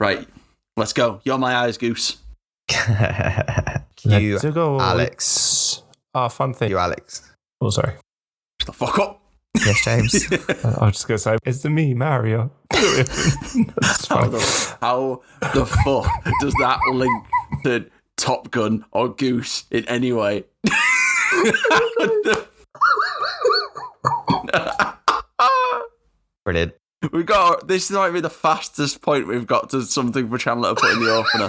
Right, let's go. You're my eyes, Goose. You, go. Alex. Fun thing. You, Alex. Oh, sorry. Shut the fuck up. Yes, James. I was just going to say, it's the me, Mario. That's fine. How the fuck does that link to Top Gun or Goose in any way? Brilliant. We've got this might be the fastest point we've got to something for Chandler to put in the opener.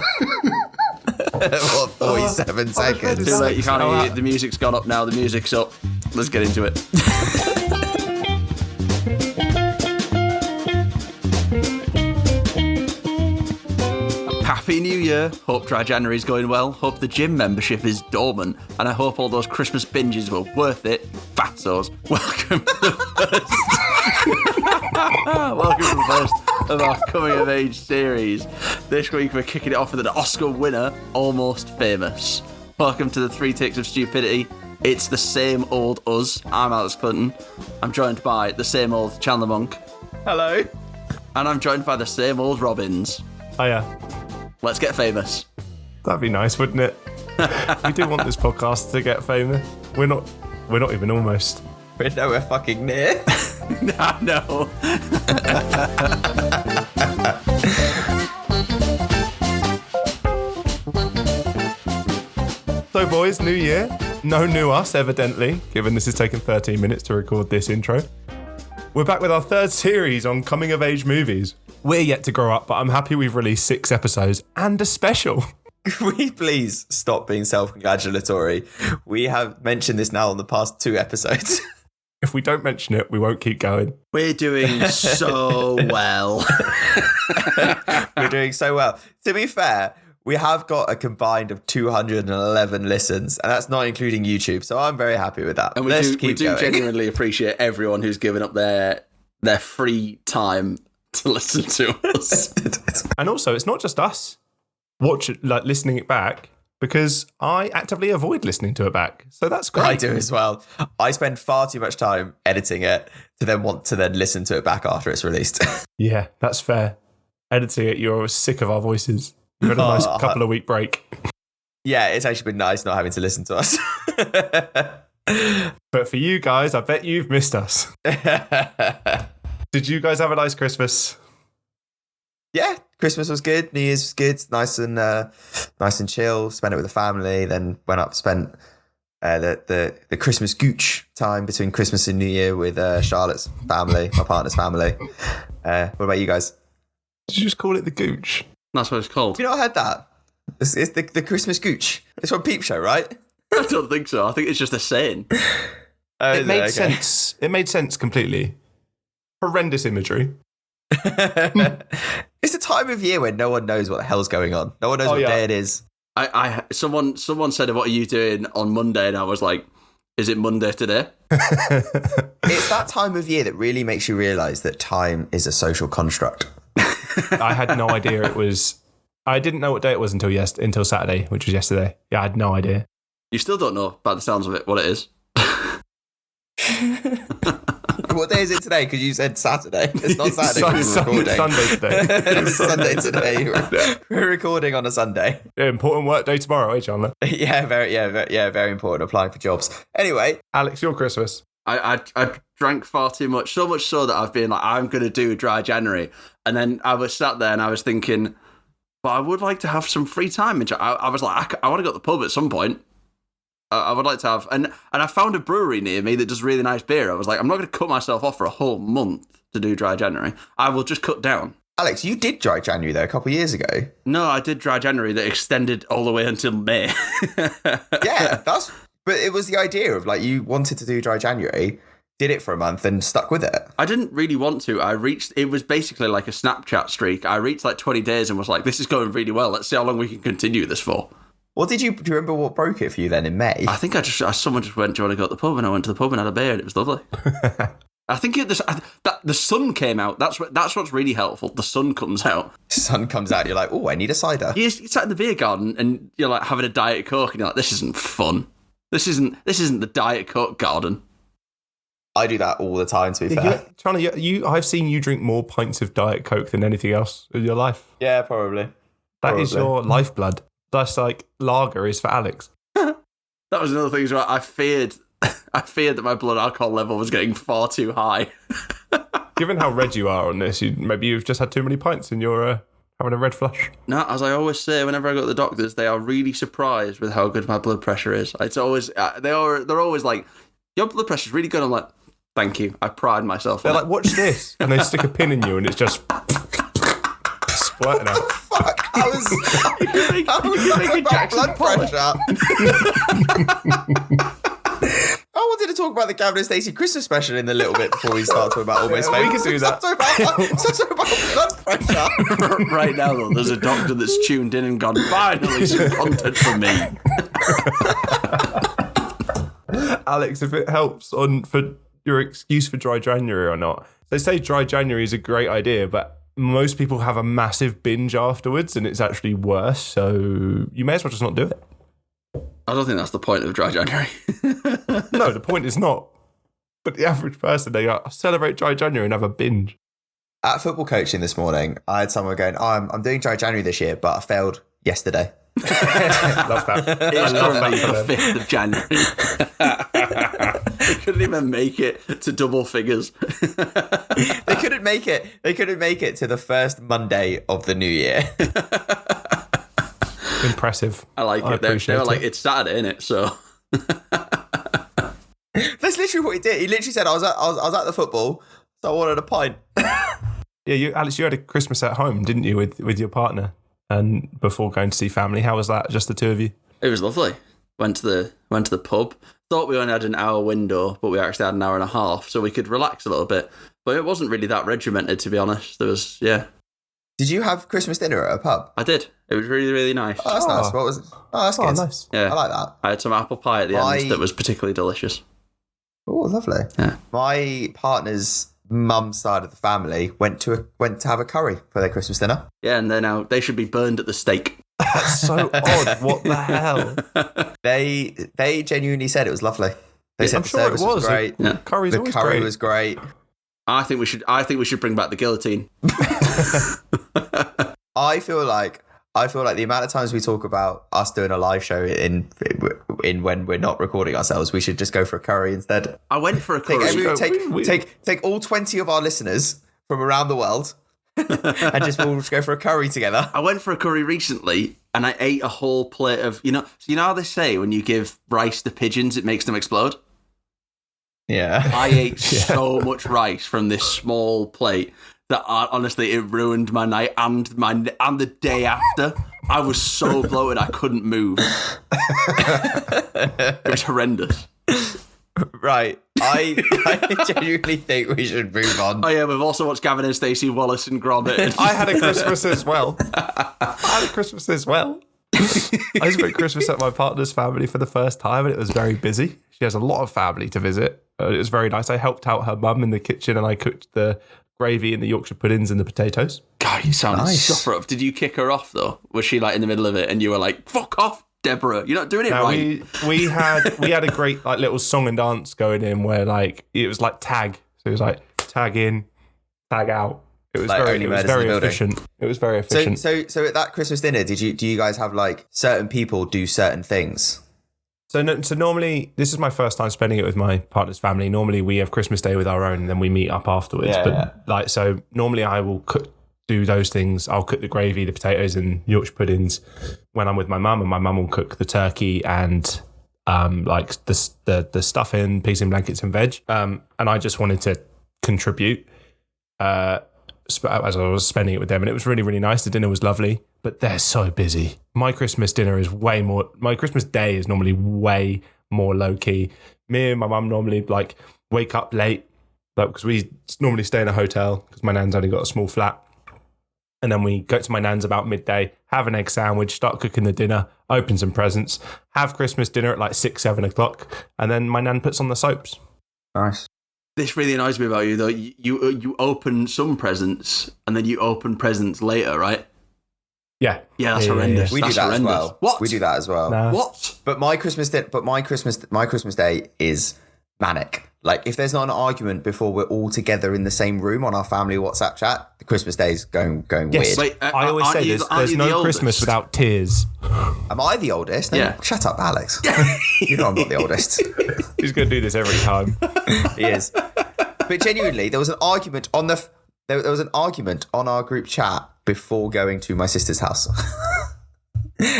What, 47 seconds? Too late, you can't hear it. The music's gone up now. The music's up. Let's get into it. Happy New Year. Hope Dry January's going well. Hope the gym membership is dormant. And I hope all those Christmas binges were worth it. Fatsos. Welcome to the first of our coming of age series. This week we're kicking it off with an Oscar winner, Almost Famous. Welcome to the 3 Takes of Stupidity. It's the same old us. I'm Alex Clinton. I'm joined by the same old Chandler Monk. Hello. And I'm joined by the same old Robbins. Oh, yeah. Let's get famous. That'd be nice, wouldn't it? We do want this podcast to get famous. We're not even almost. We're nowhere fucking near. No. So, boys, new year. No new us, evidently, given this has taken 13 minutes to record this intro. We're back with our third series on coming of age movies. We're yet to grow up, but I'm happy we've released 6 episodes and a special. Can we please stop being self-congratulatory? We have mentioned this now on the past 2 episodes. If we don't mention it, we won't keep going. We're doing so well. We're doing so well. To be fair, we have got a combined of 211 listens, and that's not including YouTube. So I'm very happy with that. And we do genuinely appreciate everyone who's given up their free time to listen to us. And also, it's not just us listening it back, because I actively avoid listening to it back. So that's great. I do as well. I spend far too much time editing it to then want to then listen to it back after it's released. Yeah, that's fair. Editing it, you're sick of our voices. You've had a nice couple of week break. Yeah, it's actually been nice not having to listen to us. But for you guys, I bet you've missed us. Did you guys have a nice Christmas? Yeah, Christmas was good. New Year's was good. Nice and chill. Spent it with the family. Then went up, spent the Christmas gooch time between Christmas and New Year with Charlotte's family, my partner's family. What about you guys? Did you just call it the gooch? That's what it's called. Have you not heard that? It's the Christmas gooch. It's from Peep Show, right? I don't think so. I think it's just a saying. It made sense. It made sense completely. Horrendous imagery. It's a time of year when no one knows what the hell's going on. No one knows what day it is. Someone said, "What are you doing on Monday?" And I was like, "Is it Monday today?" It's that time of year that really makes you realise that time is a social construct. I had no idea it was. I didn't know what day it was until Saturday, which was yesterday. Yeah, I had no idea. You still don't know, by the sounds of it, what it is. What day is it today? Because you said Saturday. It's not Saturday. It's Sunday today. It's Sunday today. We're recording on a Sunday. Yeah, important work day tomorrow, eh, Chandler? Yeah, very important. Applying for jobs. Anyway, Alex, your Christmas. I drank far too much, so much so that I've been like, I'm going to do Dry January. And then I was sat there and I was thinking, but I would like to have some free time. I was like, I want to go to the pub at some point. I would like to have, and I found a brewery near me that does really nice beer. I was like, I'm not going to cut myself off for a whole month to do Dry January. I will just cut down. Alex, you did Dry January though a couple of years ago. No, I did Dry January that extended all the way until May. Yeah, but it was the idea of like you wanted to do Dry January, did it for a month and stuck with it. I didn't really want to. It was basically like a Snapchat streak. I reached like 20 days and was like, this is going really well. Let's see how long we can continue this for. What do you remember what broke it for you then in May? I think someone just went, do you want to go to the pub? And I went to the pub and had a beer and it was lovely. I think the sun came out. That's what's really helpful. The sun comes out. Sun comes out. You're like, oh, I need a cider. You sat in the beer garden and you're like having a Diet Coke and you're like, this isn't fun. This isn't the Diet Coke garden. I do that all the time, to be fair. Chandler, I've seen you drink more pints of Diet Coke than anything else in your life. Yeah, probably. That is your lifeblood. That's like lager is for Alex. That was another thing as well. I feared that my blood alcohol level was getting far too high. Given how red you are on this, maybe you've just had too many pints and you're having a red flush. No, as I always say, whenever I go to the doctors, they are really surprised with how good my blood pressure is. It's always they're always like, your blood pressure's really good. I'm like, thank you. I pride myself. They're like, watch this, and they stick a pin in you, and it's just splurting out. Fuck, I was talking about blood pressure. I wanted to talk about the Gavin and Stacey Christmas special in a little bit before we start talking about Almost Famous. We can do that. Stop talking about blood pressure. Right now, though, there's a doctor that's tuned in and gone, finally, some content for me. Alex, if it helps for your excuse for dry January or not. They say dry January is a great idea, but most people have a massive binge afterwards and it's actually worse. So you may as well just not do it. I don't think that's the point of dry January. No, the point is not. But the average person, they celebrate dry January and have a binge. At football coaching this morning, I had someone going, I'm doing dry January this year, but I failed yesterday. Love that. It's currently the 5th of January. They couldn't even make it to double figures. They couldn't make it. They couldn't make it to the first Monday of the new year. Impressive. I like it. They were like, it's Saturday, isn't it? So that's literally what he did. He literally said, I was at the football, so I wanted a pint. Yeah, Alex, you had a Christmas at home, didn't you, with your partner? And before going to see family, how was that? Just the two of you? it was lovely. Went to the pub. Thought we only had an hour window, but we actually had an hour and a half, so we could relax a little bit. But it wasn't really that regimented, to be honest. There was, yeah. Did you have Christmas dinner at a pub? I did. It was really, really nice. Oh, that's nice. What was it? Oh, that's good. Nice. Yeah. I like that. I had some apple pie at the end that was particularly delicious. Oh, lovely. Yeah. My partner's mum's side of the family went to have a curry for their Christmas dinner. Yeah, and they should be burned at the stake. That's so odd. What the hell? They genuinely said it was lovely. They said I'm the sure service it was. great. Yeah. The curry was great. I think we should bring back the guillotine. I feel like the amount of times we talk about us doing a live show in when we're not recording ourselves, we should just go for a curry instead. I went for a curry. Take all 20 of our listeners from around the world and we'll just go for a curry together. I went for a curry recently and I ate a whole plate of, so you know how they say when you give rice to pigeons, it makes them explode? Yeah. I ate so much rice from this small plate that honestly, it ruined my night and the day after. I was so bloated I couldn't move. It was horrendous. Right. I genuinely think we should move on. Oh yeah, we've also watched Gavin and Stacey, Wallace and Gromit. I had a Christmas as well. I spent Christmas at my partner's family for the first time and it was very busy. She has a lot of family to visit. It was very nice. I helped out her mum in the kitchen and I cooked the gravy and the Yorkshire puddings and the potatoes. God, you sound nice. suffer up. Did you kick her off though? Was she like in the middle of it and you were like, fuck off, Deborah, you're not doing it right? We had a great like little song and dance going in where like it was like tag. So it was like tag in, tag out. It was like very efficient. It was very efficient. So at that Christmas dinner, do you guys have like certain people do certain things? So normally, this is my first time spending it with my partner's family. Normally, we have Christmas Day with our own, and then we meet up afterwards. So normally I will do those things. I'll cook the gravy, the potatoes, and Yorkshire puddings when I'm with my mum, and my mum will cook the turkey and like the stuffing, peas and blankets, and veg. And I just wanted to contribute as I was spending it with them, and it was really, really nice. The dinner was lovely, but they're so busy. My Christmas Day is normally way more low key. Me and my mum normally like wake up late, because we normally stay in a hotel because my nan's only got a small flat. And then we go to my nan's about midday, have an egg sandwich, start cooking the dinner, open some presents, have Christmas dinner at like 6-7 o'clock, and then my nan puts on the soaps. Nice. This really annoys me about you though. You open some presents and then you open presents later, right? Yeah, that's horrendous. We do that as well. What? We do that as well. No. What? But my Christmas Day is manic. Like, if there's not an argument before we're all together in the same room on our family WhatsApp chat, the Christmas day's going Yes. weird. Wait, I always say there's no Christmas without tears. Am I the oldest? Yeah. Shut up, Alex. You know I'm not the oldest. He's going to do this every time. He is. But genuinely, there was an argument on there was an argument on our group chat before going to my sister's house.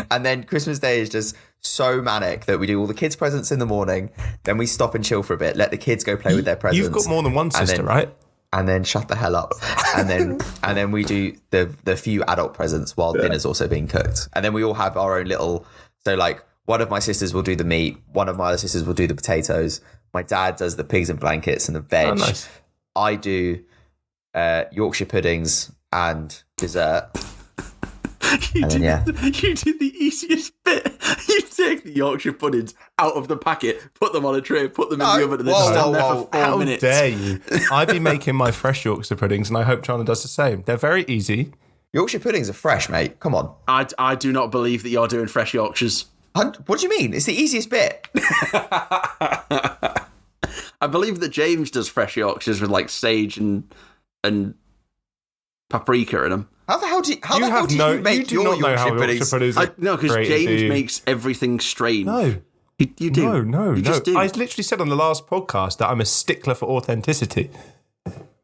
And then Christmas Day is just so manic that we do all the kids' presents in the morning. Then we stop and chill for a bit, let the kids go play with their presents. You've got more than one sister, right? And then shut the hell up. And then we do the few adult presents while dinner's also being cooked. And then we all have our own little. So like one of my sisters will do the meat. One of my other sisters will do the potatoes. My dad does the pigs and blankets and the veg. Oh, nice. I do Yorkshire puddings and dessert. You did the easiest bit. You take the Yorkshire puddings out of the packet, put them on a tray, put them in the oven, and then stand there for 4 minutes. How dare you? I'd be making my fresh Yorkshire puddings, and I hope Chandler does the same. They're very easy. Yorkshire puddings are fresh, mate. Come on. I do not believe that you're doing fresh Yorkshires. What do you mean? It's the easiest bit. I believe that James does fresh Yorkshires with like sage and paprika in them. How the hell do you make your Yorkshire puddings? No, because James makes everything strange. No. You do. No. Just do. I literally said on the last podcast that I'm a stickler for authenticity.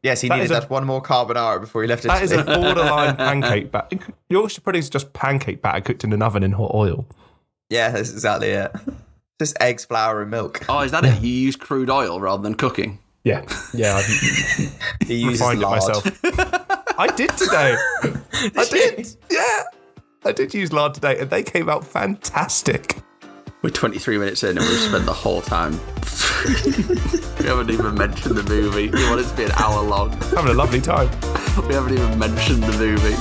Yes, he needed that one more carbonara before he left it. That is a borderline pancake batter. Yorkshire pudding is just pancake batter cooked in an oven in hot oil. Yeah, that's exactly it. Just eggs, flour, and milk. Oh, is that it? You use crude oil rather than cooking? Yeah. He uses refined it lard. myself. I did today. I did. Yeah. I did use lard today, and they came out fantastic. We're 23 minutes in, and we've spent the whole time. We haven't even mentioned the movie. You want it to be an hour long. Having a lovely time. We haven't even mentioned the movie.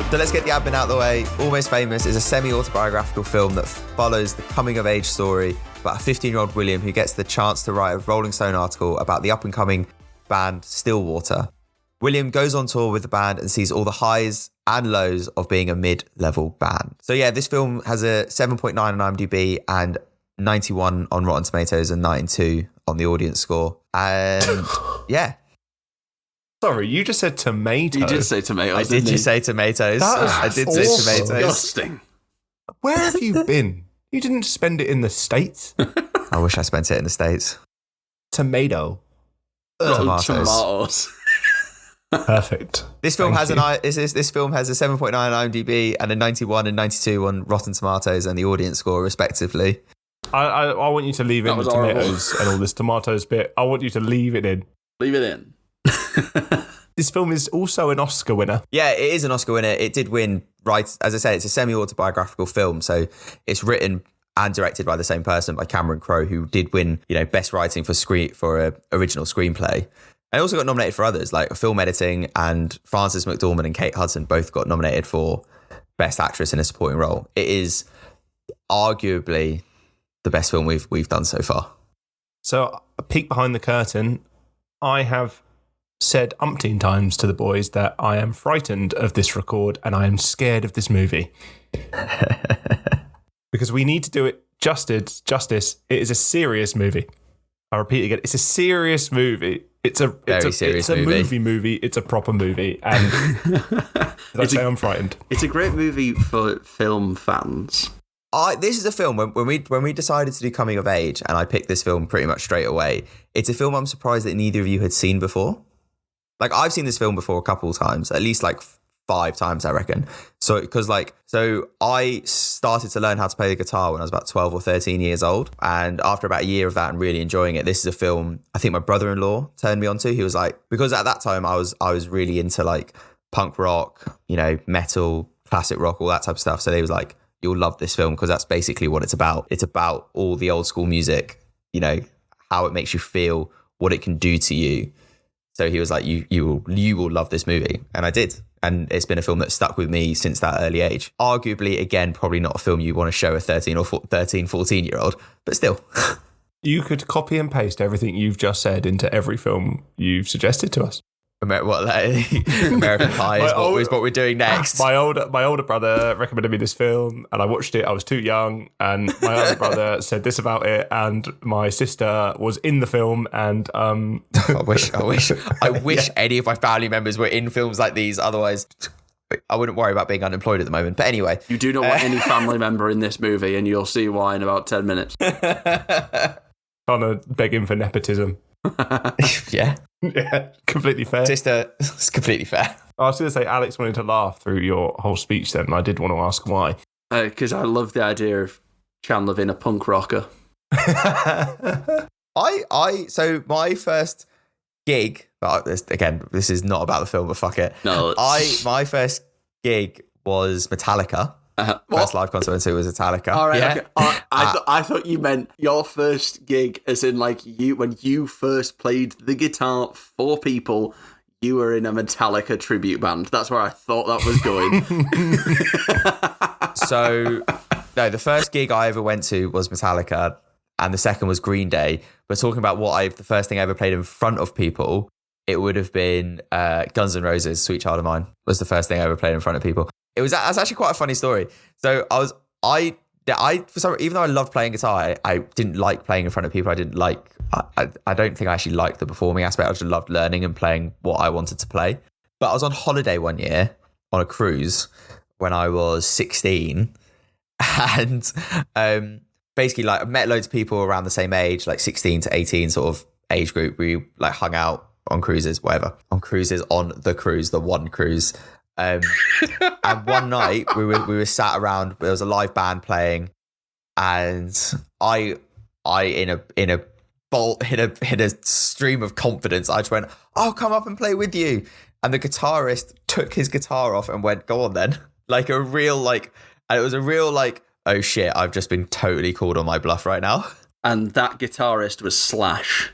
So let's get the admin out of the way. Almost Famous is a semi-autobiographical film that follows the coming-of-age story about a 15-year-old William who gets the chance to write a Rolling Stone article about the up-and-coming band Stillwater. William goes on tour with the band and sees all the highs and lows of being a mid-level band. So yeah, this film has a 7.9 on IMDb and 91 on Rotten Tomatoes and 92 on the audience score. And yeah. Sorry, you just said tomato. You did say tomatoes. I did say tomatoes. I did say tomatoes. Disgusting. Where have you been? You didn't spend it in the States? I wish I spent it in the States. Tomato. Tomatoes. Perfect. This film has this film has a 7.9 on IMDb and a 91 and 92 on Rotten Tomatoes and the audience score respectively. I want you to leave in the tomatoes and all this tomatoes bit. I want you to leave it in. Leave it in. This film is also an Oscar winner. Yeah, it is an Oscar winner. It did win, right? As I said, it's a semi-autobiographical film, so it's written and directed by the same person, by Cameron Crowe, who did win, best writing for a original screenplay. And also got nominated for others, like film editing, and Frances McDormand and Kate Hudson both got nominated for Best Actress in a Supporting Role. It is arguably the best film we've done so far. So, a peek behind the curtain, I have said umpteen times to the boys that I am frightened of this record and I am scared of this movie. Because we need to do it justice. It is a serious movie. I repeat again, it's a serious movie. It's a movie. It's a proper movie. And I'm frightened. It's a great movie for film fans. This is a film, when we decided to do Coming of Age, and I picked this film pretty much straight away, it's a film I'm surprised that neither of you had seen before. Like, I've seen this film before a couple of times, at least like 5 times, I reckon. So I started to learn how to play the guitar when I was about 12 or 13 years old. And after about a year of that and really enjoying it, this is a film I think my brother-in-law turned me onto. He was like, because at that time I was really into like punk rock, metal, classic rock, all that type of stuff. So he was like, you'll love this film because that's basically what it's about. It's about all the old school music, how it makes you feel, what it can do to you. So he was like, you will love this movie. And I did. And it's been a film that stuck with me since that early age. Arguably, again, probably not a film you want to show a 14-year-old, but still. You could copy and paste everything you've just said into every film you've suggested to us. American Pie is what we're doing next. My older brother recommended me this film, and I watched it. I was too young, and my other brother said this about it, and my sister was in the film, and I wish any of my family members were in films like these. Otherwise, I wouldn't worry about being unemployed at the moment. But anyway, you do not want any family member in this movie, and you'll see why in about 10 minutes. Kind of begging for nepotism. Yeah. Yeah, completely fair. It's completely fair. I was going to say, Alex wanted to laugh through your whole speech then, and I did want to ask why. Because I love the idea of Chandler being a punk rocker. So my first gig, this is not about the film, but fuck it. No, my first gig was Metallica. First live concert I went to was Metallica. All right, yeah. okay. I thought you meant your first gig, as in like when you first played the guitar for people. You were in a Metallica tribute band. That's where I thought that was going. So, no, the first gig I ever went to was Metallica, and the second was Green Day. But talking about the first thing I ever played in front of people, it would have been Guns N' Roses' "Sweet Child of Mine" was the first thing I ever played in front of people. That's actually quite a funny story. So I for some, even though I loved playing guitar, I didn't like playing in front of people. I don't think I actually liked the performing aspect. I just loved learning and playing what I wanted to play. But I was on holiday one year on a cruise when I was 16, and basically like I met loads of people around the same age, like 16 to 18 sort of age group. We like hung out on cruises, on the cruise, the one cruise. And one night we were sat around. There was a live band playing, and I in a stream of confidence, I just went, "I'll come up and play with you." And the guitarist took his guitar off and went, "Go on then." And it was a real like, "Oh shit, I've just been totally called on my bluff right now." And that guitarist was Slash.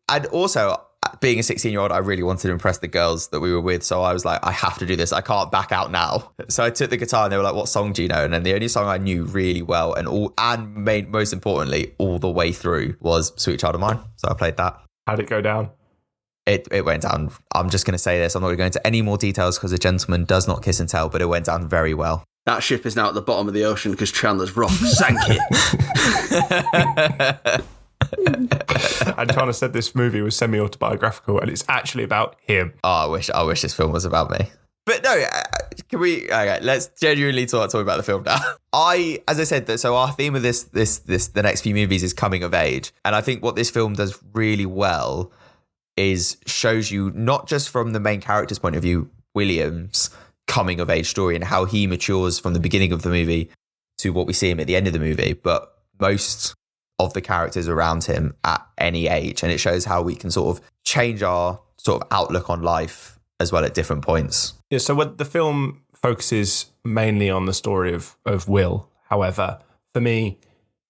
And also, being a 16-year-old, I really wanted to impress the girls that we were with. So I was like, I have to do this. I can't back out now. So I took the guitar and they were like, "What song do you know?" And then the only song I knew really well most importantly, all the way through was "Sweet Child of Mine." So I played that. How'd it go down? It went down. I'm just going to say this. I'm not going to go into any more details because a gentleman does not kiss and tell, but it went down very well. That ship is now at the bottom of the ocean because Chandler's rock sank it. And Chandler said this movie was semi-autobiographical, and it's actually about him. Oh, I wish this film was about me. But no, let's genuinely talk about the film now. As I said, so our theme of the next few movies is coming of age. And I think what this film does really well is shows you, not just from the main character's point of view, William's coming of age story and how he matures from the beginning of the movie to what we see him at the end of the movie, but most of the characters around him at any age. And it shows how we can sort of change our sort of outlook on life as well at different points. Yeah, so what the film focuses mainly on the story of Will. However, for me,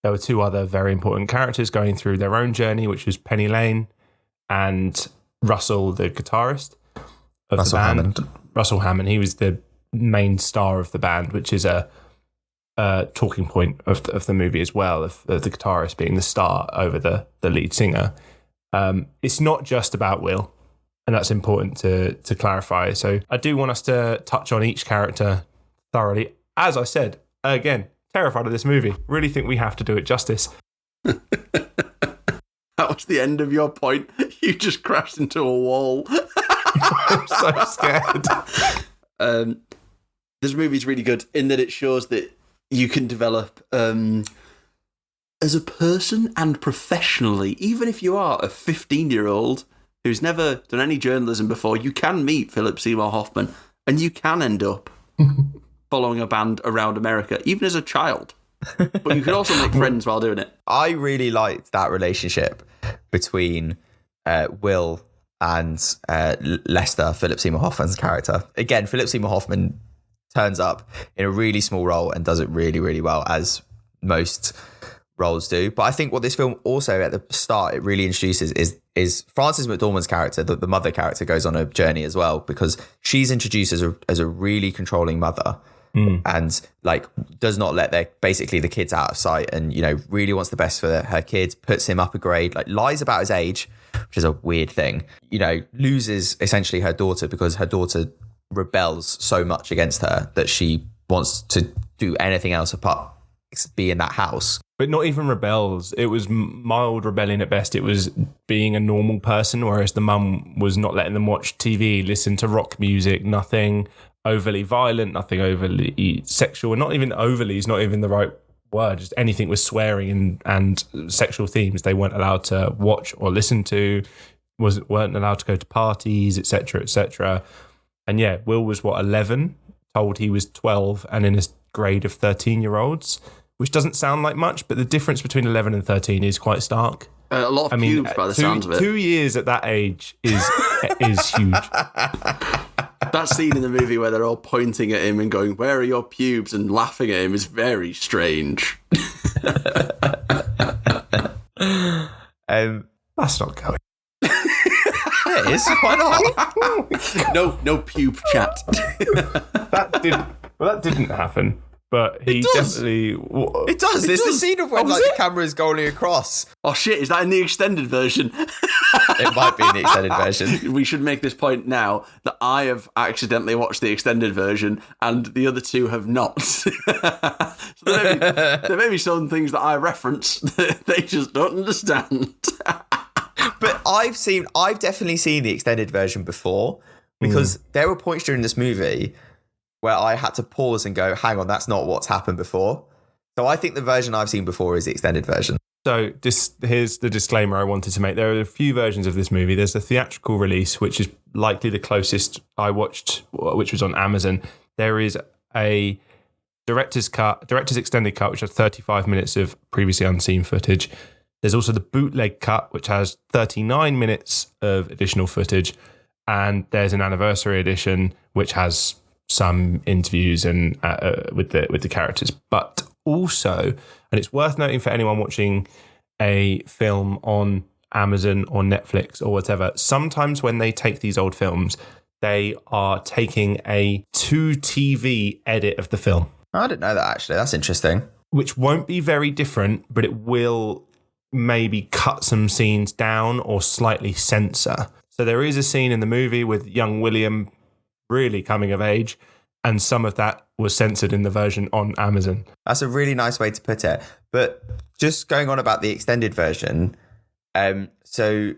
there were two other very important characters going through their own journey, which was Penny Lane and Russell, the guitarist of the band. Russell Hammond. He was the main star of the band, which is a talking point of the movie as well, of the guitarist being the star over the lead singer. It's not just about Will, and that's important to clarify. So I do want us to touch on each character thoroughly. As I said, again, terrified of this movie. Really think we have to do it justice. That was the end of your point. You just crashed into a wall. I'm so scared. This movie's really good in that it shows that you can develop as a person and professionally. Even if you are a 15-year-old who's never done any journalism before, you can meet Philip Seymour Hoffman and you can end up following a band around America, even as a child. But you can also make friends while doing it. I really liked that relationship between Will and Lester, Philip Seymour Hoffman's character. Again, Philip Seymour Hoffman turns up in a really small role and does it really, really well, as most roles do. But I think what this film also at the start, it really introduces is Frances McDormand's character, the mother character, goes on a journey as well, because she's introduced as a really controlling mother. And like does not let the kids out of sight, and really wants the best for her kids, puts him up a grade, like lies about his age which is a weird thing, loses essentially her daughter because her daughter rebels so much against her that she wants to do anything else apart be in that house. But not even rebels. It was mild rebellion at best. It was being a normal person, whereas the mum was not letting them watch TV, listen to rock music, nothing overly violent, nothing overly sexual, and not even overly is not even the right word. Just anything with swearing and sexual themes they weren't allowed to watch or listen to, weren't allowed to go to parties, etc., etc. And yeah, Will was 11, told he was 12, and in a grade of 13-year-olds, which doesn't sound like much, but the difference between 11 and 13 is quite stark. A lot of pubes by the sounds of it. 2 years at that age is huge. That scene in the movie where they're all pointing at him and going, "Where are your pubes?" and laughing at him is very strange. That's not going. It is. Why not? No pube chat. That didn't happen. But he definitely... It does. There's the scene of when the camera is going across. Oh shit, is that in the extended version? It might be in the extended version. We should make this point now that I have accidentally watched the extended version and the other two have not. So there may be some things that I reference that they just don't understand. But I've definitely seen the extended version before, because there were points during this movie where I had to pause and go, hang on, that's not what's happened before. So I think the version I've seen before is the extended version. So here's the disclaimer I wanted to make. There are a few versions of this movie. There's the theatrical release, which is likely the closest I watched, which was on Amazon. There is a director's extended cut, which has 35 minutes of previously unseen footage. There's also the bootleg cut, which has 39 minutes of additional footage. And there's an anniversary edition, which has some interviews and with the characters, but also, and it's worth noting for anyone watching a film on Amazon or Netflix or whatever, sometimes when they take these old films, they are taking a 2TV edit of the film. I didn't know that, actually. That's interesting. Which won't be very different, but it will maybe cut some scenes down or slightly censor. So there is a scene in the movie with young William really coming of age, and some of that was censored in the version on Amazon. That's a really nice way to put it. But just going on about the extended version, so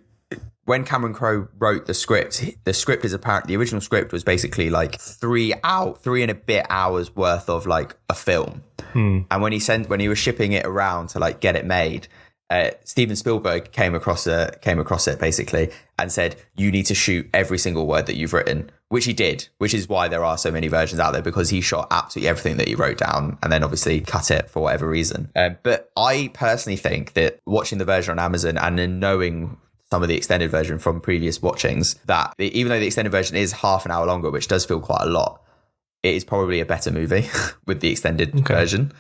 when Cameron Crowe wrote the script is apparently, the original script was basically like 3 and a bit hours worth of like a film. And when he was shipping it around to like get it made, Steven Spielberg came across it basically and said, you need to shoot every single word that you've written, which he did, which is why there are so many versions out there, because he shot absolutely everything that he wrote down and then obviously cut it for whatever reason. But I personally think that watching the version on Amazon and then knowing some of the extended version from previous watchings, that even though the extended version is half an hour longer, which does feel quite a lot, it is probably a better movie with the extended version,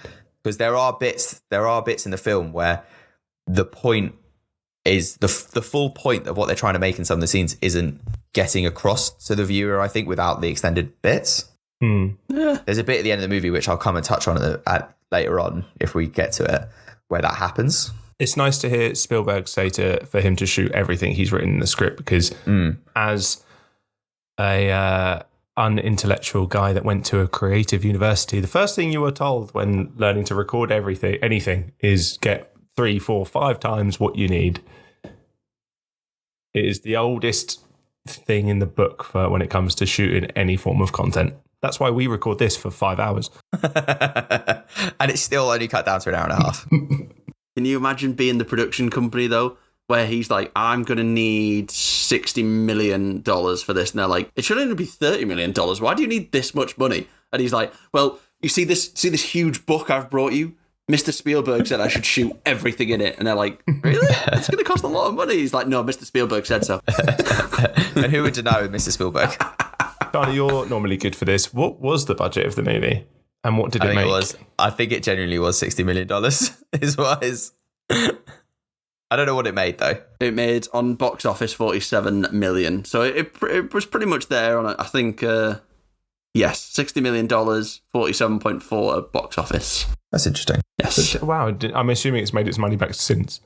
because there are bits in the film where the point is the full point of what they're trying to make in some of the scenes isn't getting across to the viewer, I think, without the extended bits. Yeah. There's a bit at the end of the movie, which I'll come and touch on later on if we get to it, where that happens. It's nice to hear Spielberg say for him to shoot everything he's written in the script, because as a unintellectual guy that went to a creative university, the first thing you were told when learning to record anything is get 3, 4, 5 times what you need. It is the oldest thing in the book for when it comes to shooting any form of content. That's why we record this for 5 hours. And it's still only cut down to an hour and a half. Can you imagine being the production company, though, where he's like, I'm going to need $60 million for this. And they're like, it should only be $30 million. Why do you need this much money? And he's like, well, you see this huge book I've brought you? Mr. Spielberg said I should shoot everything in it. And they're like, really? It's going to cost a lot of money. He's like, no, Mr. Spielberg said so. And who would deny with Mr. Spielberg? Charlie, you're normally good for this. What was the budget of the movie? And what did it make? I think it genuinely was $60 million is what is. I don't know what it made, though. It made on box office 47 million. So it was pretty much there on, I think, yes, $60 million, 47.4 at box office. That's interesting. Yes. Wow, I'm assuming it's made its money back since.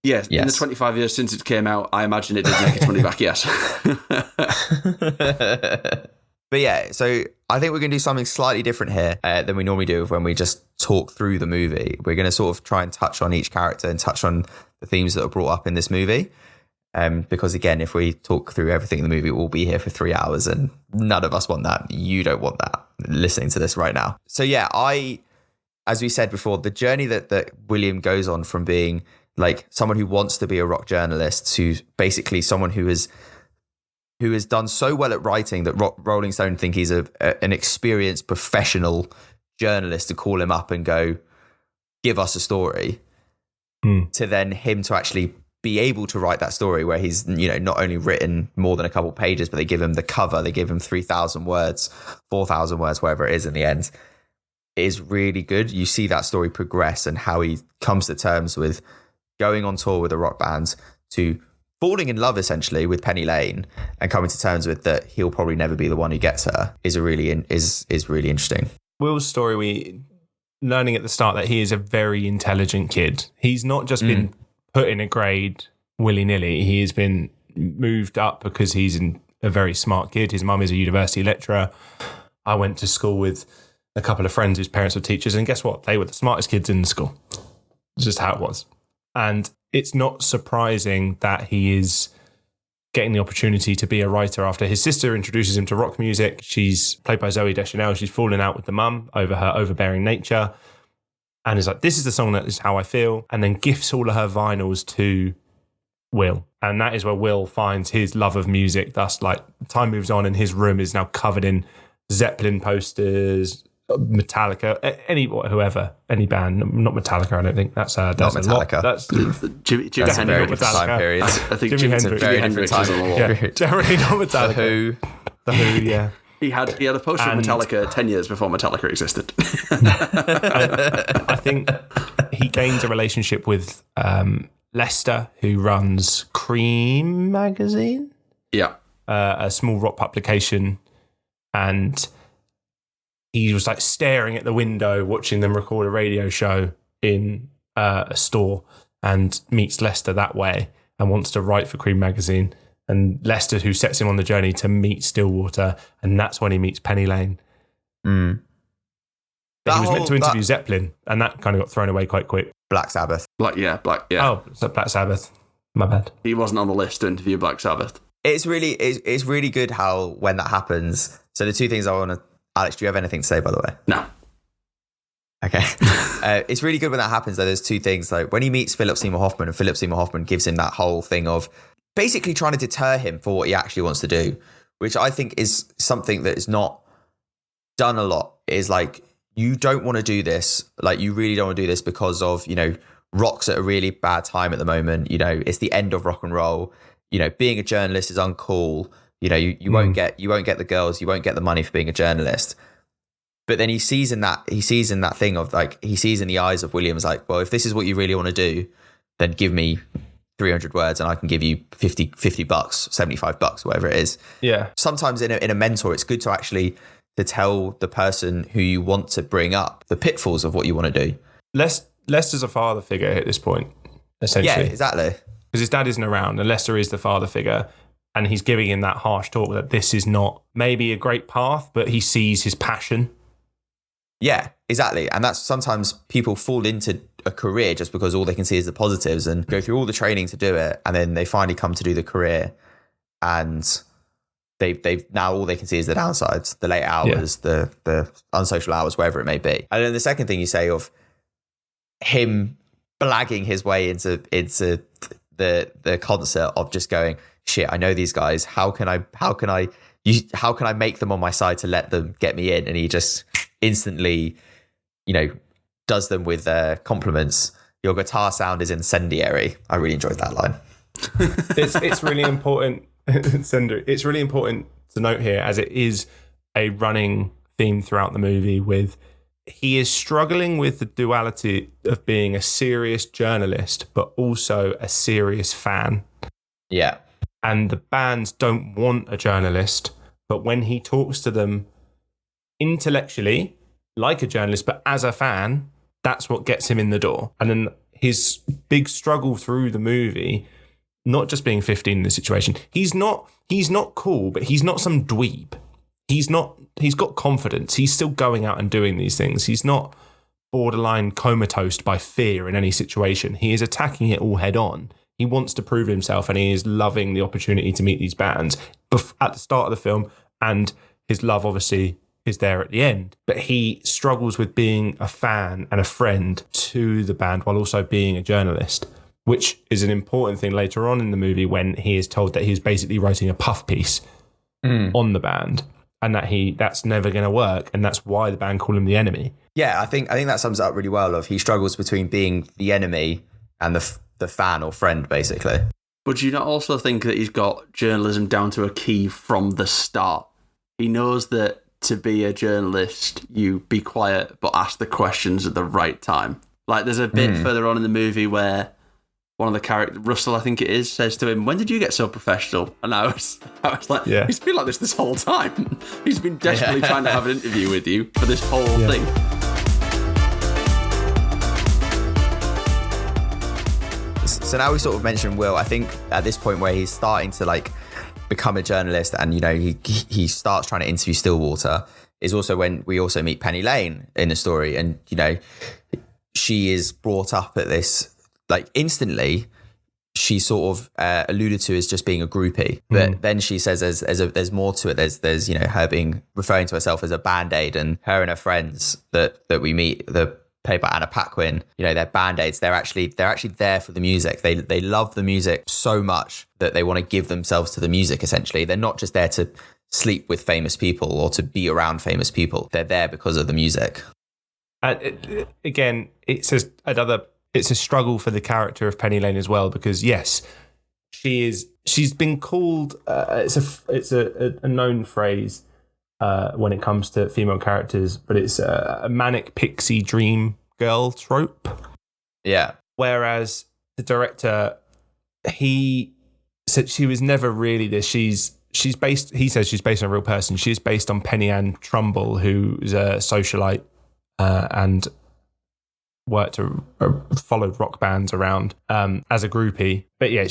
Yes, in the 25 years since it came out, I imagine it did make its money back, yes. But yeah, so I think we're going to do something slightly different here than we normally do when we just talk through the movie. We're going to sort of try and touch on each character and touch on the themes that are brought up in this movie. Because again, if we talk through everything in the movie, we'll be here for 3 hours and none of us want that. You don't want that listening to this right now. So yeah, as we said before, the journey that William goes on from being like someone who wants to be a rock journalist to basically someone who has done so well at writing that Rolling Stone think he's an experienced professional journalist to call him up and go, give us a story, to then him to actually be able to write that story where he's, not only written more than a couple pages, but they give him the cover, they give him 3,000 words, 4,000 words, whatever it is in the end. It is really good. You see that story progress and how he comes to terms with going on tour with a rock band to falling in love essentially with Penny Lane and coming to terms with that he'll probably never be the one who gets her is really interesting. Will's story, we learning at the start that he is a very intelligent kid. He's not just been put in a grade willy-nilly. He has been moved up because he's a very smart kid. His mum is a university lecturer. I went to school with a couple of friends whose parents were teachers, and guess what? They were the smartest kids in the school. It's just how it was. And it's not surprising that he is getting the opportunity to be a writer after his sister introduces him to rock music. She's played by Zooey Deschanel. She's fallen out with the mum over her overbearing nature and is like, this is the song that is how I feel, and then gifts all of her vinyls to Will. And that is where Will finds his love of music. Thus, like, time moves on and his room is now covered in Zeppelin posters, Metallica, any band, not Metallica. I don't think that's not Metallica. That's Jimmy that's a very different time period. I think Jimi Jimmy's Hendrix. a very different different time time. Yeah, generally not Metallica. The Who, yeah. He had a poster of Metallica 10 years before Metallica existed. I think he gains a relationship with Lester, who runs Cream magazine. Yeah, a small rock publication, and he was like staring at the window watching them record a radio show in a store and meets Lester that way and wants to write for Cream magazine. And Lester, who sets him on the journey to meet Stillwater, and that's when he meets Penny Lane. He was meant to interview Zeppelin, and that kind of got thrown away quite quick. Black Sabbath. Black. Oh, so Black Sabbath. My bad. He wasn't on the list to interview Black Sabbath. It's really good how when that happens. So the two things I want to, Alex, do you have anything to say, by the way? No. Okay. It's really good when that happens, though. There's two things. Like when he meets Philip Seymour Hoffman, and Philip Seymour Hoffman gives him that whole thing of basically trying to deter him for what he actually wants to do, which I think is something that is not done a lot, is like, you don't want to do this. Like, you really don't want to do this because of, rock's at a really bad time at the moment. It's the end of rock and roll. Being a journalist is uncool. You won't get the girls, you won't get the money for being a journalist. But then he sees in that thing of like, he sees in the eyes of Williams, like, well, if this is what you really want to do, then give me 300 words and I can give you $50, $75, whatever it is. Yeah. Sometimes in a mentor, it's good to actually to tell the person who you want to bring up the pitfalls of what you want to do. Lester's a father figure at this point, essentially. Yeah, exactly. Because his dad isn't around and Lester is the father figure, and he's giving him that harsh talk that this is not maybe a great path, but he sees his passion. Yeah, exactly. And that's sometimes people fall into a career just because all they can see is the positives and go through all the training to do it. And then they finally come to do the career and they've now all they can see is the downsides, the late hours, the unsocial hours, wherever it may be. And then the second thing you say of him blagging his way into the concert of just going, shit, I know these guys. How can I make them on my side to let them get me in? And he just instantly, does them with compliments. Your guitar sound is incendiary. I really enjoyed that line. It's really important. It's really important to note here, as it is a running theme throughout the movie, with he is struggling with the duality of being a serious journalist, but also a serious fan. Yeah. And the bands don't want a journalist, but when he talks to them intellectually, like a journalist, but as a fan, that's what gets him in the door. And then his big struggle through the movie, not just being 15 in this situation. He's not cool, but he's not some dweeb. He's got confidence. He's still going out and doing these things. He's not borderline comatose by fear in any situation. He is attacking it all head on. He wants to prove himself, and he is loving the opportunity to meet these bands at the start of the film, and his love obviously is there at the end. But he struggles with being a fan and a friend to the band while also being a journalist, which is an important thing later on in the movie when he is told that he's basically writing a puff piece on the band, and that's never going to work, and that's why the band call him the enemy. Yeah, I think that sums it up really well. Of he struggles between being the enemy and the fan or friend, basically. But do you not also think that he's got journalism down to a key from the start? He knows that to be a journalist, you be quiet but ask the questions at the right time. Like, there's a bit further on in the movie where one of the characters, Russell, I think it is, says to him, "When did you get so professional?" And I was like, He's been like this whole time. He's been desperately trying to have an interview with you for this whole thing. So now we sort of mentioned Will. I think at this point where he's starting to like become a journalist, and he starts trying to interview Stillwater, is also when we also meet Penny Lane in the story, and she is brought up at this. Like, instantly, she sort of alluded to as just being a groupie. But then she says there's more to it. There's her being referring to herself as a Band-Aid, and her and her friends that we meet, played by Anna Paquin, they're Band-Aids. They're actually there for the music. They love the music so much that they want to give themselves to the music, essentially. They're not just there to sleep with famous people or to be around famous people. They're there because of the music. Again, it's a struggle for the character of Penny Lane as well, because yes, she's been called it's a known phrase when it comes to female characters, but it's a manic pixie dream girl trope. Yeah. Whereas the director, he said she was never really this. She's based. He says she's based on a real person. She's based on Penny Ann Trumbull, who's a socialite and followed rock bands around as a groupie. But yeah,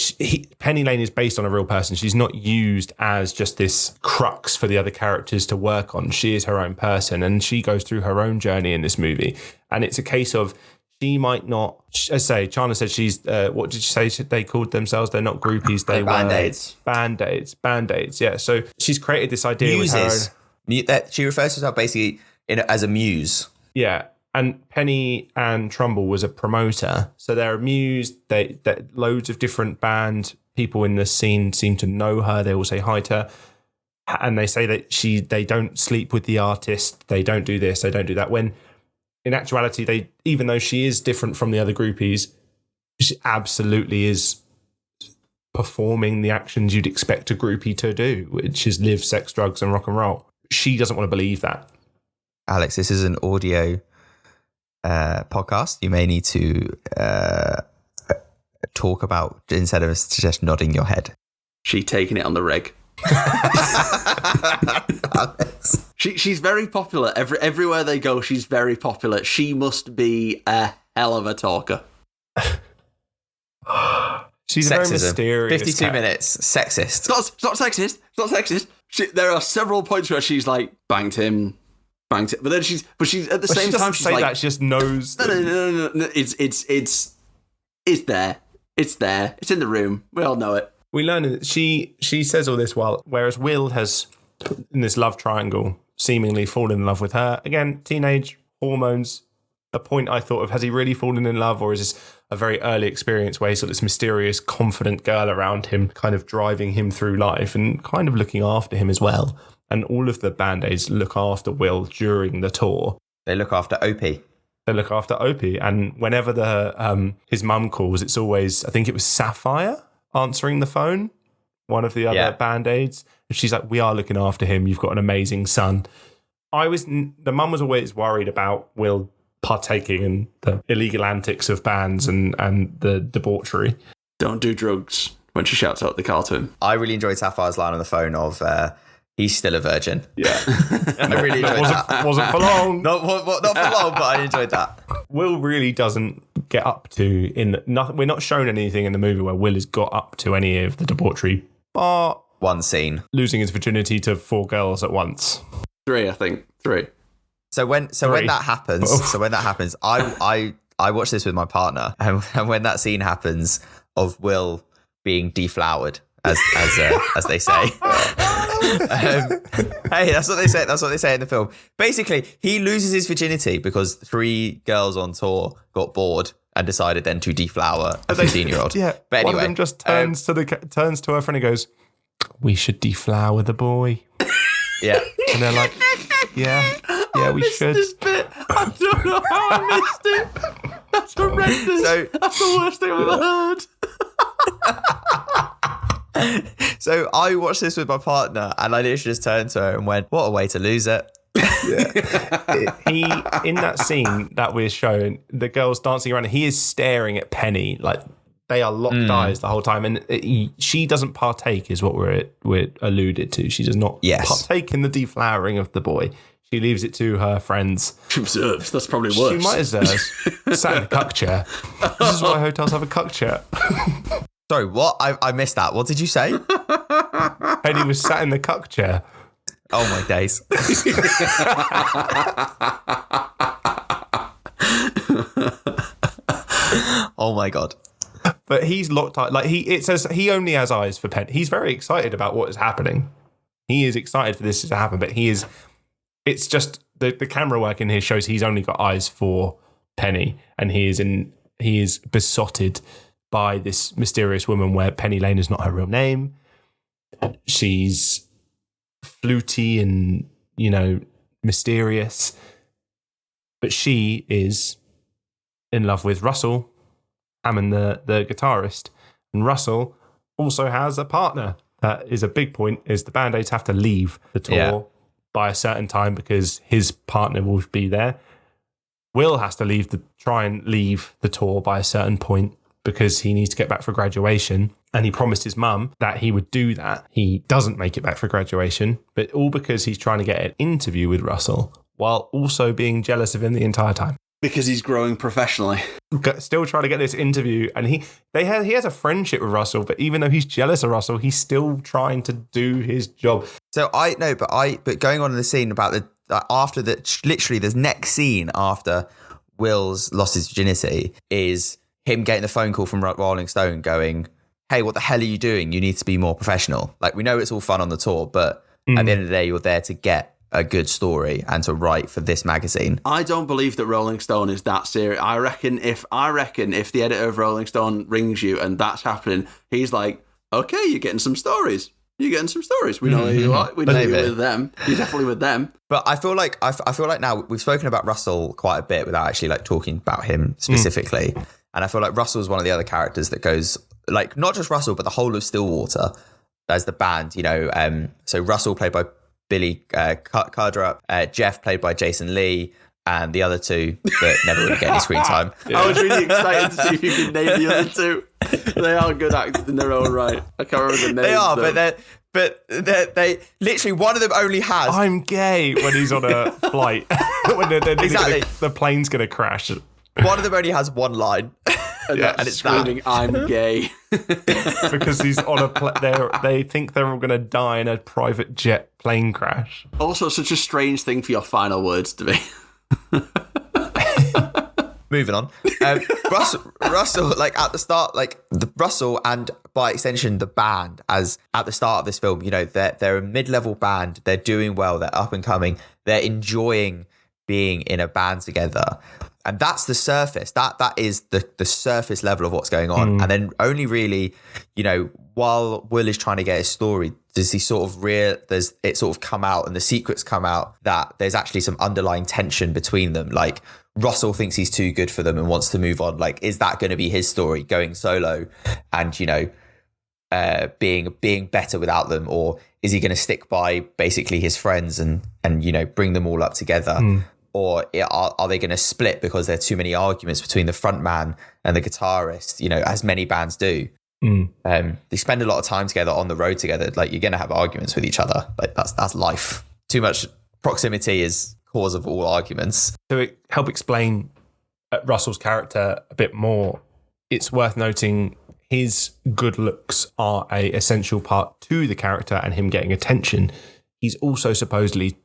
Penny Lane is based on a real person. She's not used as just this crux for the other characters to work on. She is her own person, and she goes through her own journey in this movie. And it's a case of she might not, as say, Chandler said she's, what did you say they called themselves? They're not groupies. They were Band-Aids. Band-Aids, yeah. So she's created this idea Muses. with her own... She refers to herself basically as a muse. Yeah. And Penny Ann Trumbull was a promoter. So they're amused. That loads of different band people in the scene seem to know her. They all say hi to her. And they say that they don't sleep with the artist. They don't do this. They don't do that. When in actuality, even though she is different from the other groupies, she absolutely is performing the actions you'd expect a groupie to do, which is live, sex, drugs, and rock and roll. She doesn't want to believe that. Alex, this is an audio podcast. You may need to talk about, instead of just nodding your head. She taking it on the reg. She's very popular. Everywhere they go, she's very popular. She must be a hell of a talker. She's Sexism. a very mysterious 52 minutes. Sexist. It's not sexist. It's not sexist. There are several points where she's like, banged him. But then she's at the same time, she's like, that. She just knows. No. It's there. It's there. It's in the room. We all know it. We learn that she says all this whereas Will has, in this love triangle, seemingly fallen in love with her. Again, teenage hormones. A point I thought of, has he really fallen in love, or is this a very early experience where he's got this mysterious, confident girl around him, kind of driving him through life and kind of looking after him as well? And all of the Band-Aids look after Will during the tour. They look after Opie. And whenever his mum calls, it's always, I think it was Sapphire answering the phone, one of the other Band-Aids. And she's like, "We are looking after him. You've got an amazing son." The mum was always worried about Will partaking in the illegal antics of bands and the debauchery. Don't do drugs, when she shouts out the car to him. I really enjoyed Sapphire's line on the phone of, he's still a virgin. Yeah. I really enjoyed that. Wasn't for long. Not for long, but I enjoyed that. Will really doesn't get up to in nothing. We're not shown anything in the movie where Will has got up to any of the debauchery, but one scene losing his virginity to 4 girls at once. 3, I think. 3. So when that happens, I watch this with my partner, and when that scene happens of Will being deflowered, as they say. Hey, that's what they say. That's what they say in the film. Basically, he loses his virginity because 3 girls on tour got bored and decided then to deflower a 15-year-old. Yeah, but anyway, one of them just turns to her friend and goes, "We should deflower the boy." Yeah, and they're like, "Yeah, we should." This bit. I don't know how I missed it. That's horrendous. That's the worst thing I've ever heard. So I watched this with my partner, and I literally just turned to her and went, "What a way to lose it." He in that scene that we're shown, the girls dancing around, he is staring at Penny like they are locked eyes the whole time, and she doesn't partake, is what we're alluded to. She does not partake in the deflowering of the boy. She leaves it to her friends. She observes. That's probably worse. She might have sat in a cuck chair. This is why hotels have a cuck chair. Sorry, what? I missed that. What did you say? Penny was sat in the cuck chair. Oh my days. Oh my God. But he's locked out. Like it says he only has eyes for Penny. He's very excited about what is happening. He is excited for this to happen, but it's just the camera work in here shows he's only got eyes for Penny, and he is besotted by this mysterious woman where Penny Lane is not her real name. She's fluty and, mysterious. But she is in love with Russell Hammond, the guitarist. And Russell also has a partner. That is a big point, is the Band-Aids have to leave the tour by a certain time because his partner will be there. Will has to try and leave the tour by a certain point because he needs to get back for graduation. And he promised his mum that he would do that. He doesn't make it back for graduation, but all because he's trying to get an interview with Russell while also being jealous of him the entire time. Because he's growing professionally. Still trying to get this interview. And he has a friendship with Russell, but even though he's jealous of Russell, he's still trying to do his job. So but going on in the scene about after that, literally the next scene after Will's lost his virginity is him getting the phone call from Rolling Stone going, "Hey, what the hell are you doing? You need to be more professional." Like, we know it's all fun on the tour, but at the end of the day, you're there to get a good story and to write for this magazine. I don't believe that Rolling Stone is that serious. I reckon if the editor of Rolling Stone rings you and that's happening, he's like, "Okay, you're getting some stories. You're getting some stories. We know who you are. We know you're with them. You're definitely with them." But I feel like now we've spoken about Russell quite a bit without actually like talking about him specifically. And I feel like Russell's one of the other characters that goes, like, not just Russell, but the whole of Stillwater as the band, So Russell played by Billy Cardrup, Jeff played by Jason Lee, and the other two that never really get any screen time. I was really excited to see if you could name the other two. They are good actors in their own right. I can't remember the names. They are, but they literally, one of them only has "I'm gay" when he's on a flight. When Exactly. the plane's going to crash. One of them only has one line. And it's screaming, "I'm gay." Because he's on they think they're all going to die in a private jet plane crash. Also, such a strange thing for your final words to be. Moving on. Russell, like at the start, Russell and by extension the band, as at the start of this film, they're a mid-level band. They're doing well. They're up and coming. They're enjoying being in a band together. And that's the surface. That is the surface level of what's going on. And then only really, while Will is trying to get his story, does he sort of it sort of come out and the secrets come out that there's actually some underlying tension between them. Like, Russell thinks he's too good for them and wants to move on. Like, is that going to be his story, going solo and, being better without them? Or is he going to stick by basically his friends and bring them all up together? Or are they going to split because there are too many arguments between the front man and the guitarist, as many bands do? They spend a lot of time together on the road together. Like, you're going to have arguments with each other. Like, that's life. Too much proximity is cause of all arguments. To help explain Russell's character a bit more, it's worth noting his good looks are a essential part to the character and him getting attention. He's also supposedly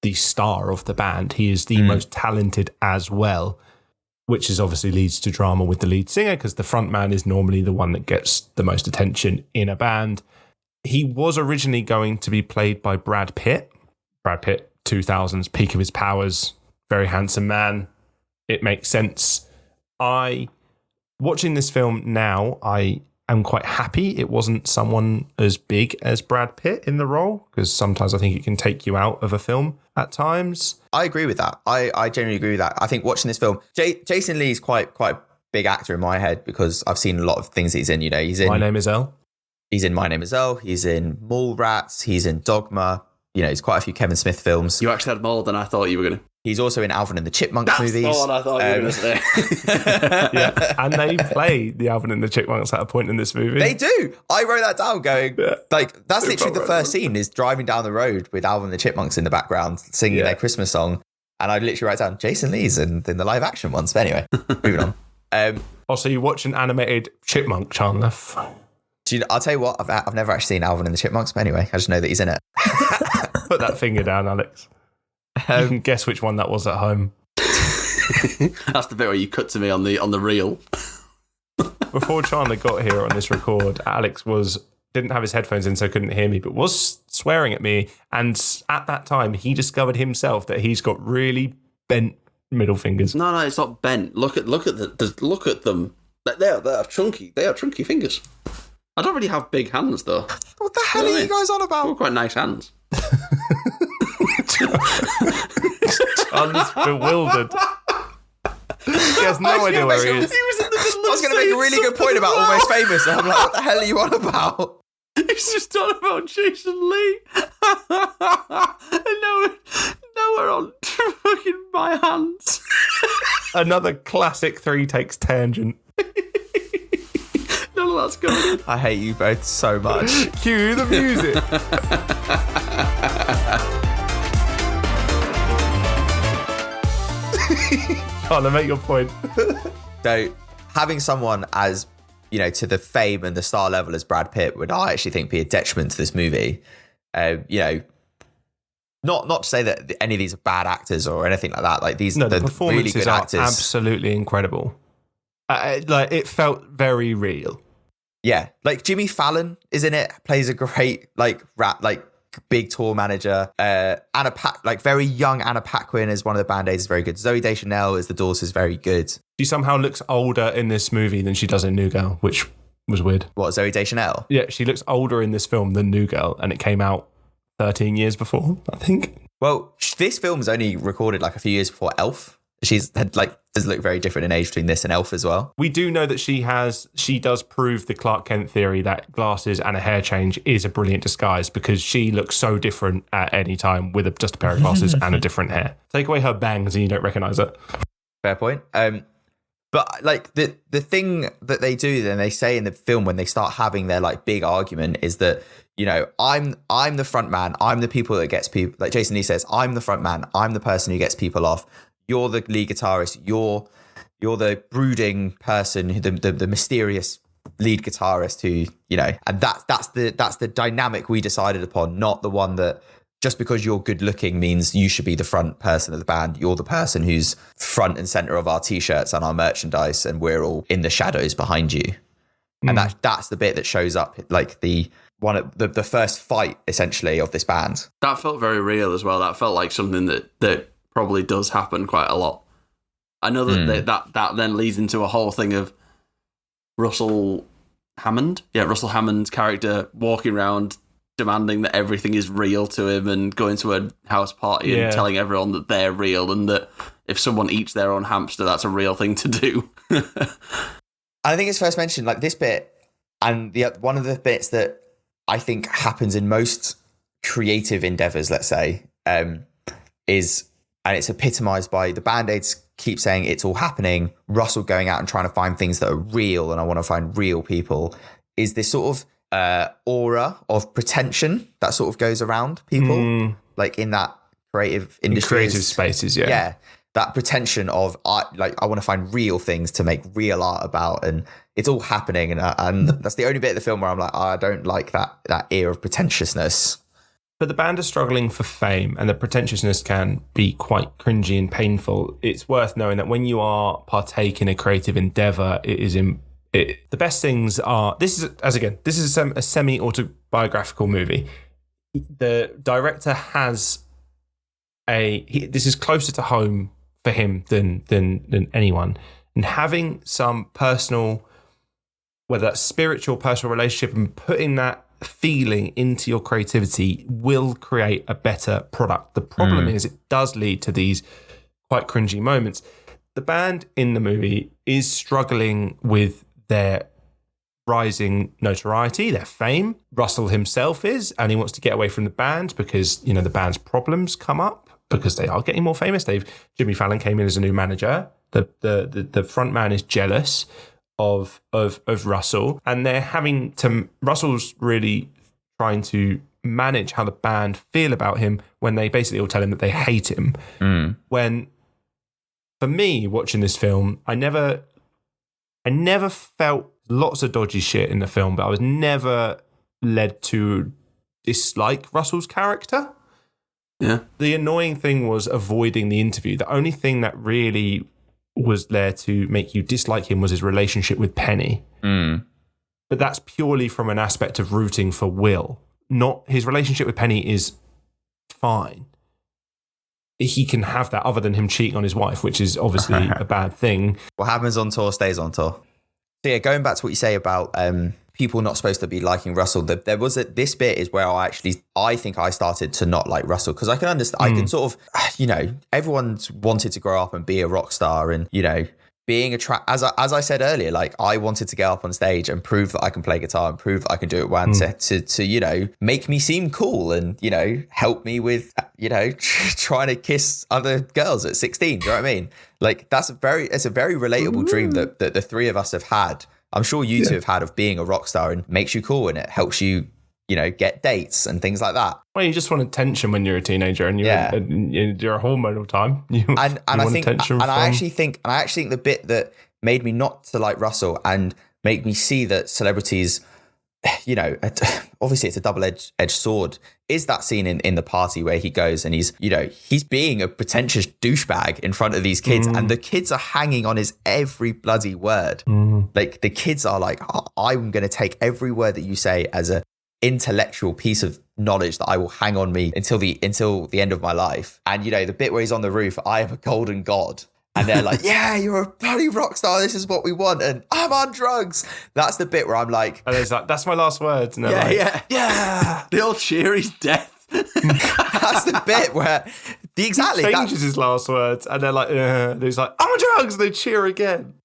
the star of the band. He is the most talented as well, which is obviously leads to drama with the lead singer because the front man is normally the one that gets the most attention in a band. He was originally going to be played by Brad Pitt. Brad Pitt, 2000s, peak of his powers, very handsome man. It makes sense. Watching this film now, I am quite happy it wasn't someone as big as Brad Pitt in the role, because sometimes I think it can take you out of a film at times. I agree with that. I genuinely agree with that. I think watching this film, Jason Lee's quite a big actor in my head because I've seen a lot of things he's in. You know, he's in My Name is Earl. He's in My Name is Earl. He's in Mallrats. He's in Dogma. You know, he's quite a few Kevin Smith films. You actually had more than I thought you were going to. He's also in Alvin and the Chipmunks movies. That's the one I thought you were going to say. Yeah, and they play the Alvin and the Chipmunks at a point in this movie. They do. I wrote that down going, like, that's literally the first scene is driving down the road with Alvin and the Chipmunks in the background singing their Christmas song. And I literally write down Jason Lee's in the live action ones. But anyway, moving on. Also, you watch an animated chipmunk, Chandler. I'll tell you what, I've never actually seen Alvin and the Chipmunks, but anyway, I just know that he's in it. Put that finger down, Alex. You can guess which one that was at home. That's the bit where you cut to me on the reel. Before Chandler got here on this record, Alex didn't have his headphones in, so couldn't hear me, but was swearing at me. And at that time, he discovered himself that he's got really bent middle fingers. No, it's not bent. Look at them. They are chunky. They are chunky fingers. I don't really have big hands though. What the hell are you guys on about? They're quite nice hands. Chandler's bewildered. He has no idea where he is. He was in the middle of I was going to make a really good point about Almost Famous, and I'm like, what the hell are you on about? He's just talking about Jason Lee. And now we're on fucking my hands. Another classic 3 takes tangent. None of that's going in. I hate you both so much. Cue the music. Chandler, make your point. So having someone as, you know, to the fame and the star level as Brad Pitt would, I actually think, be a detriment to this movie. You know, not to say that any of these are bad actors or anything like that. Like the performances really good are actors, absolutely incredible. Like it felt very real. Yeah, like Jimmy Fallon is in it, plays a great big tour manager. Anna very young Anna Paquin as one of the band-aids is very good. Zooey Deschanel as the daughter is very good. She somehow looks older in this movie than she does in New Girl, which was weird. What, Zooey Deschanel? Yeah, she looks older in this film than New Girl, and it came out 13 years before, I think. Well, this film was only recorded like a few years before Elf. Does look very different in age between this and Elf as well. We do know that she does prove the Clark Kent theory that glasses and a hair change is a brilliant disguise because she looks so different at any time with just a pair of glasses and a different hair. Take away her bangs and you don't recognize her. Fair point. But like the thing that they do, then they say in the film when they start having their like big argument is that, you know, I'm the front man. I'm the people that gets people, like Jason Lee says, I'm the front man. I'm the person who gets people off. You're the lead guitarist. You're the brooding person, the mysterious lead guitarist who, you know, and that's the dynamic we decided upon, not the one that just because you're good looking means you should be the front person of the band. You're the person who's front and center of our t-shirts and our merchandise, and we're all in the shadows behind you. And that's the bit that shows up, like the first fight essentially of this band. That felt very real as well. That felt like something that probably does happen quite a lot. I know that that then leads into a whole thing of Russell Hammond. Yeah, Russell Hammond's character walking around demanding that everything is real to him and going to a house party and telling everyone that they're real and that if someone eats their own hamster, that's a real thing to do. I think it's first mentioned like this bit, and one of the bits that I think happens in most creative endeavors, let's say, is, and it's epitomized by the Band-Aids keep saying it's all happening, Russell going out and trying to find things that are real, and I want to find real people, is this sort of aura of pretension that sort of goes around people, like in that creative industry. In creative spaces, yeah. Yeah. that pretension of art, like I want to find real things to make real art about, and it's all happening, and that's the only bit of the film where I'm like, I don't like that air of pretentiousness. But the band are struggling for fame, and the pretentiousness can be quite cringy and painful. It's worth knowing that when you are partake in a creative endeavor, the best things are. This is a semi-autobiographical movie. The director has this is closer to home for him than anyone, and having some personal, whether that's spiritual, personal relationship, and putting that feeling into your creativity will create a better product. The problem is it does lead to these quite cringy moments. The band in the movie is struggling with their rising notoriety, their fame. Russell himself is, and he wants to get away from the band because, the band's problems come up because they are getting more famous. Jimmy Fallon came in as a new manager. The front man is jealous of Russell, and they're having to. Russell's really trying to manage how the band feel about him when they basically all tell him that they hate him. When, for me, watching this film, I never felt lots of dodgy shit in the film, but I was never led to dislike Russell's character. Yeah. The annoying thing was avoiding the interview. The only thing that really was there to make you dislike him was his relationship with Penny. But that's purely from an aspect of rooting for Will. Not his relationship with Penny is fine. He can have that other than him cheating on his wife, which is obviously a bad thing. What happens on tour stays on tour. So yeah, going back to what you say about people not supposed to be liking Russell, there was this bit is where I think I started to not like Russell, because I can understand, I can sort of, everyone's wanted to grow up and be a rock star, and, being as I said earlier, like I wanted to get up on stage and prove that I can play guitar and prove that I can do it one to make me seem cool and, help me with, trying to kiss other girls at 16. Do you know what I mean? Like it's a very relatable dream that the three of us have had. I'm sure you two have had, of being a rock star, and makes you cool, and it helps you, get dates and things like that. Well, you just want attention when you're a teenager, and you're a hormonal time. I actually think the bit that made me not to like Russell and make me see that celebrities, obviously it's a double-edged sword, is that scene in the party where he goes and he's being a pretentious douchebag in front of these kids, and the kids are hanging on his every bloody word. Like the kids are like, I'm going to take every word that you say as a intellectual piece of knowledge that I will hang on me until the end of my life. And the bit where he's on the roof, I am a golden god. And they're like, yeah, you're a bloody rock star. This is what we want. And I'm on drugs. That's the bit where I'm like... And it's like, that's my last words. And yeah. The old cheery's death. That's the bit where... He changes his last words. And they're like, and he's like, I'm on drugs. And they cheer again.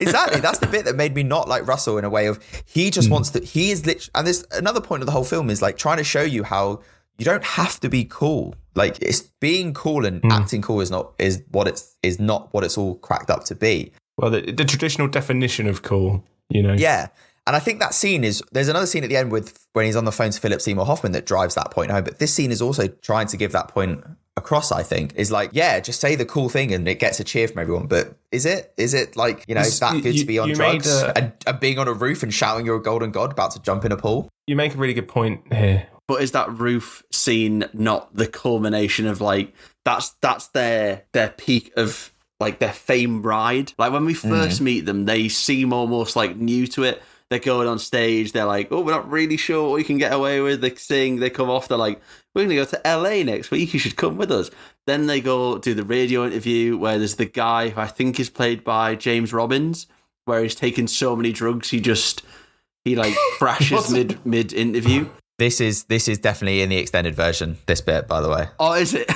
Exactly. That's the bit that made me not like Russell, in a way of he just wants to... He is literally... And there's another point of the whole film is like trying to show you how you don't have to be cool. Like, it's being cool and acting cool is not what it's all cracked up to be. Well, the traditional definition of cool, Yeah. And I think that scene there's another scene at the end when he's on the phone to Philip Seymour Hoffman that drives that point home. But this scene is also trying to give that point across, I think, is like, yeah, just say the cool thing and it gets a cheer from everyone. But is it like, that good to be on drugs and being on a roof and shouting you're a golden god about to jump in a pool? You make a really good point here. But is that roof scene not the culmination of like that's their peak of like their fame ride? Like when we first meet them, they seem almost like new to it. They're going on stage, they're like, oh, we're not really sure what we can get away with. They sing, they come off, they're like, we're going to go to LA next week, you should come with us. Then they go do the radio interview where there's the guy who I think is played by James Robbins, where he's taken so many drugs he like crashes mid interview. This is definitely in the extended version, this bit, by the way. Oh, is it?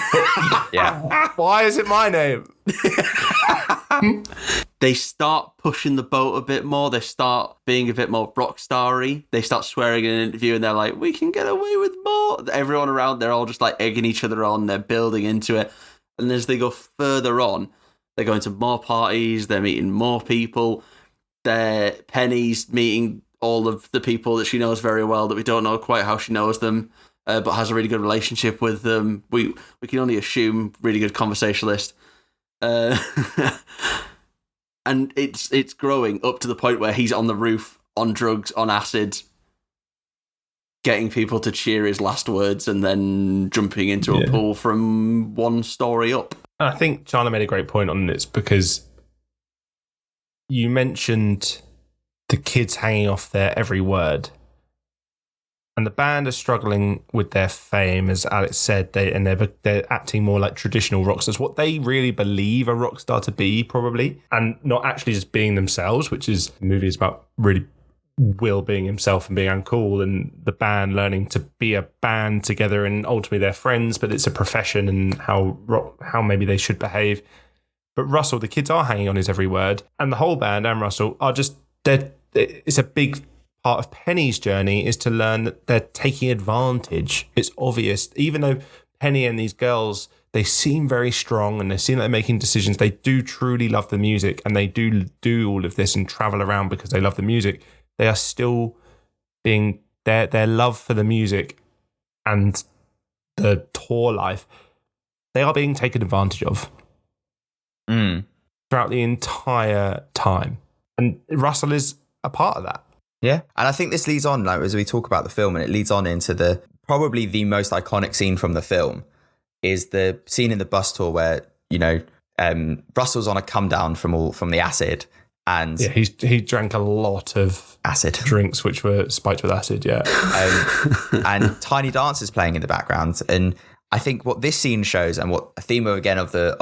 Yeah. Why is it my name? They start pushing the boat a bit more. They start being a bit more rock starry. They start swearing in an interview and they're like, we can get away with more. Everyone around, they're all just like egging each other on. They're building into it. And as they go further on, they're going to more parties. They're meeting more people. Penny's meeting all of the people that she knows very well that we don't know quite how she knows them, but has a really good relationship with them. We can only assume really good conversationalist. Uh, and it's growing up to the point where he's on the roof, on drugs, on acid, getting people to cheer his last words and then jumping into a pool from one story up. I think Chandler made a great point on this because you mentioned the kids hanging off their every word. And the band are struggling with their fame, as Alex said, they're acting more like traditional rock stars, what they really believe a rock star to be, probably, and not actually just being themselves, which is the movie is about really Will being himself and being uncool, and the band learning to be a band together, and ultimately they're friends, but it's a profession and how maybe they should behave. But Russell, the kids are hanging on his every word, and the whole band and Russell are just dead. It's a big part of Penny's journey is to learn that they're taking advantage. It's obvious, even though Penny and these girls, they seem very strong and they seem like they're making decisions. They do truly love the music, and they do all of this and travel around because they love the music. They are still being their love for the music and the tour life. They are being taken advantage of throughout the entire time, and Russell is a part of that. Yeah, and I think this leads on, like, as we talk about the film, and it leads on into probably the most iconic scene from the film is the scene in the bus tour where, you know, Russell's on a come down from the acid, and he drank a lot of acid drinks which were spiked with acid. And Tiny Dance is playing in the background, and I think what this scene shows, and what a theme again of the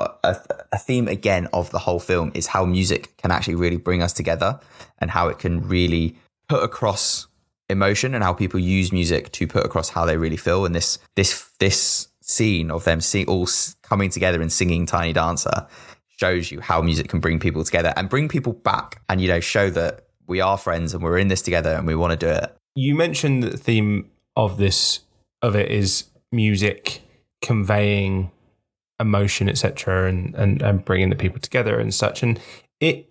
whole film, is how music can actually really bring us together, and how it can really put across emotion, and how people use music to put across how they really feel. And this scene of them all coming together and singing Tiny Dancer shows you how music can bring people together and bring people back, and, you know, show that we are friends and we're in this together and we want to do it. You mentioned that the theme of it is music conveying emotion, etc., and bringing the people together and such. And it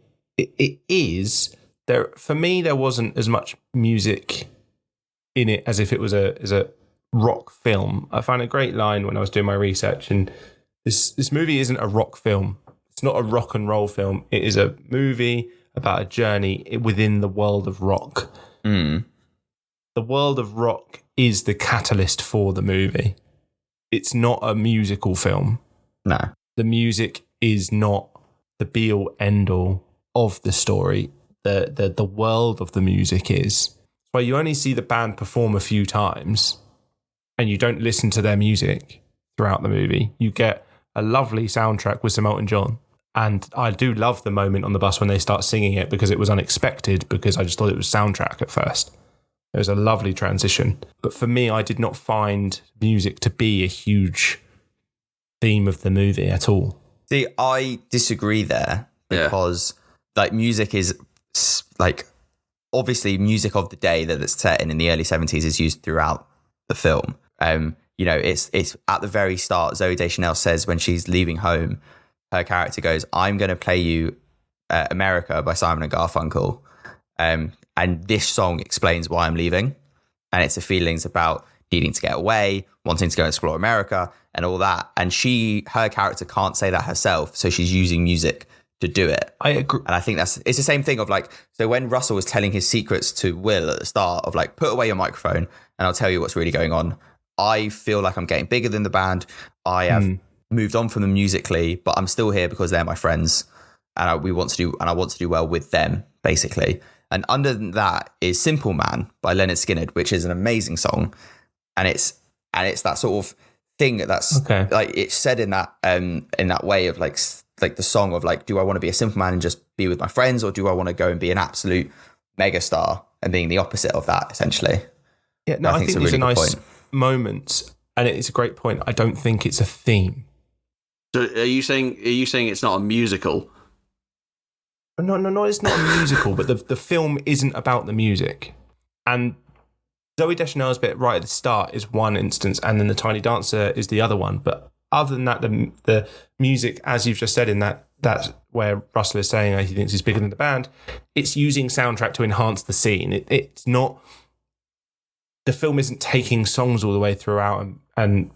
is there for me. There wasn't as much music in it as if it was a rock film. I found a great line when I was doing my research, and this movie isn't a rock film. It's not a rock and roll film. It is a movie about a journey within the world of rock. The world of rock is the catalyst for the movie. It's not a musical film. No. The music is not the be-all, end-all of the story. The world of the music is. That's why you only see the band perform a few times, and you don't listen to their music throughout the movie. You get a lovely soundtrack with Sir Elton John. And I do love the moment on the bus when they start singing it, because it was unexpected, because I just thought it was soundtrack at first. It was a lovely transition. But for me, I did not find music to be a huge theme of the movie at all. See, I disagree there, because like music is like, obviously music of the day that it's set in the early 70s is used throughout the film. You know, it's at the very start. Zooey Deschanel says when she's leaving home, her character goes, "I'm going to play you America by Simon and Garfunkel." And this song explains why I'm leaving. And it's the feelings about needing to get away, wanting to go and explore America and all that. And her character can't say that herself. So she's using music to do it. I agree. And I think it's the same thing of like, so when Russell was telling his secrets to Will at the start of like, put away your microphone and I'll tell you what's really going on. I feel like I'm getting bigger than the band. I have moved on from them musically, but I'm still here because they're my friends, and I want to do well with them, basically. And under that is Simple Man by Leonard Skinner, which is an amazing song, and it's that sort of thing that's like it's said in that way of like the song of like, do I want to be a simple man and just be with my friends, or do I want to go and be an absolute megastar and being the opposite of that, essentially? Yeah, no, I think it's a nice moment, and it's a great point. I don't think it's a theme. So are you saying it's not a musical? No, it's not a musical, but the film isn't about the music. And Zooey Deschanel's bit right at the start is one instance, and then the Tiny Dancer is the other one. But other than that, the music, as you've just said, in that's where Russell is saying he thinks he's bigger than the band, it's using soundtrack to enhance the scene. It's not... The film isn't taking songs all the way throughout and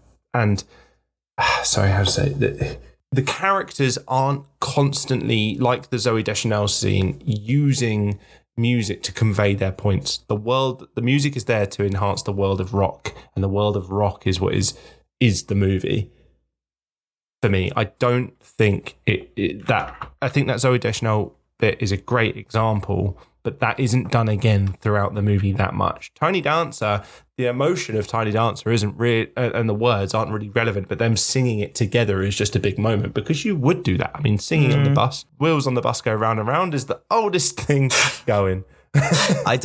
sorry, how to say it? the characters aren't constantly, like the Zooey Deschanel scene, using music to convey their points. The music is there to enhance the world of rock, and the world of rock is what is the movie. For me, I don't think I think that Zooey Deschanel bit is a great example, but that isn't done again throughout the movie that much. Tiny Dancer, the emotion of Tiny Dancer isn't really, and the words aren't really relevant, but them singing it together is just a big moment, because you would do that. I mean, singing on the bus, wheels on the bus go round and round, is the oldest thing going. I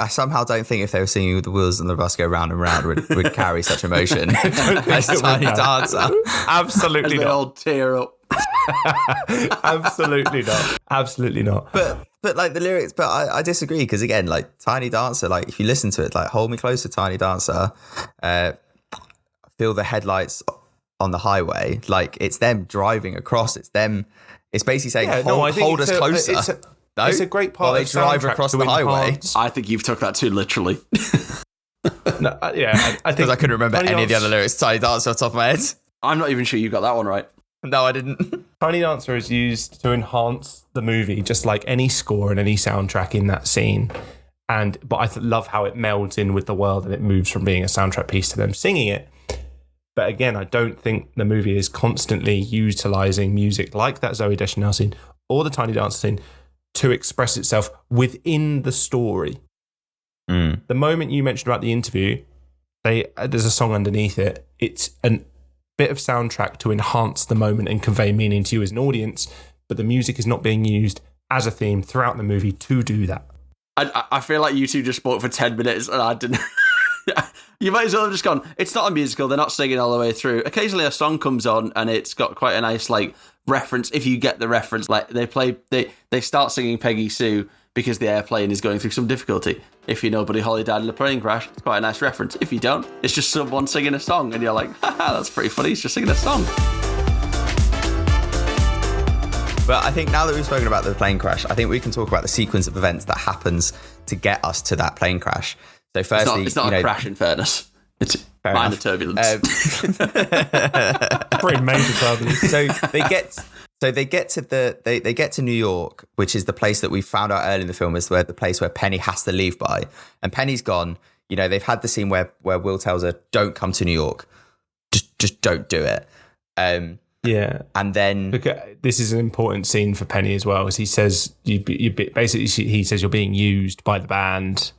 somehow don't think if they were singing with the wheels on the bus go round and round would carry such emotion as Tiny Dancer. Absolutely As they not. all tear up. Absolutely not. But like the lyrics, but I disagree, because again, like Tiny Dancer, like if you listen to it, like Hold Me Closer, Tiny Dancer, Feel the Headlights on the Highway, like it's them driving across, it's basically saying hold us closer. It's a great part while of they drive soundtrack across to the highway. enhance- I think you've took that too literally. No, I think Because I couldn't remember Tiny any of the Dancer- other lyrics to Tiny Dancer off the top of my head. I'm not even sure you got that one right. No, I didn't. Tiny Dancer is used to enhance the movie, just like any score and any soundtrack in that scene. But I love how it melds in with the world, and it moves from being a soundtrack piece to them singing it. But again, I don't think the movie is constantly utilizing music like that Zooey Deschanel scene or the Tiny Dancer scene to express itself within the story. The moment you mentioned about the interview, there's a song underneath it. It's a bit of soundtrack to enhance the moment and convey meaning to you as an audience, but the music is not being used as a theme throughout the movie to do that. I feel like you two just spoke for 10 minutes and I didn't. You might as well have just gone, it's not a musical, they're not singing all the way through. Occasionally a song comes on and it's got quite a nice like reference, if you get the reference. Like they start singing Peggy Sue because the airplane is going through some difficulty. If you know Buddy Holly died in a plane crash, it's quite a nice reference. If you don't, it's just someone singing a song and you're like, haha, that's pretty funny, he's just singing a song. But I think now that we've spoken about the plane crash, I think we can talk about the sequence of events that happens to get us to that plane crash. So firstly, It's not a crash, in fairness. It's minor turbulence. Pretty major turbulence. So they get to New York, which is the place that we found out early in the film is the place where Penny has to leave by. And Penny's gone. You know, they've had the scene where Will tells her, "Don't come to New York. Just don't do it." Yeah, and then look, this is an important scene for Penny as well, as he says he says you're being used by the band,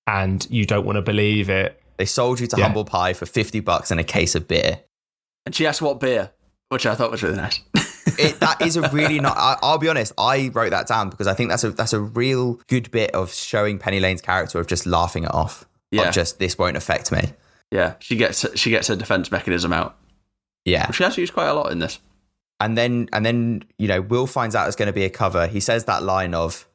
and you don't want to believe it. They sold you to Humble Pie for $50 and a case of beer. And she asked what beer, which I thought was really nice. That is a really not. I'll be honest. I wrote that down because I think that's a real good bit of showing Penny Lane's character of just laughing it off. Yeah. Of just, this won't affect me. Yeah, she gets her defense mechanism out. Yeah, she has used quite a lot in this. And then you know, Will finds out it's going to be a cover. He says that line of,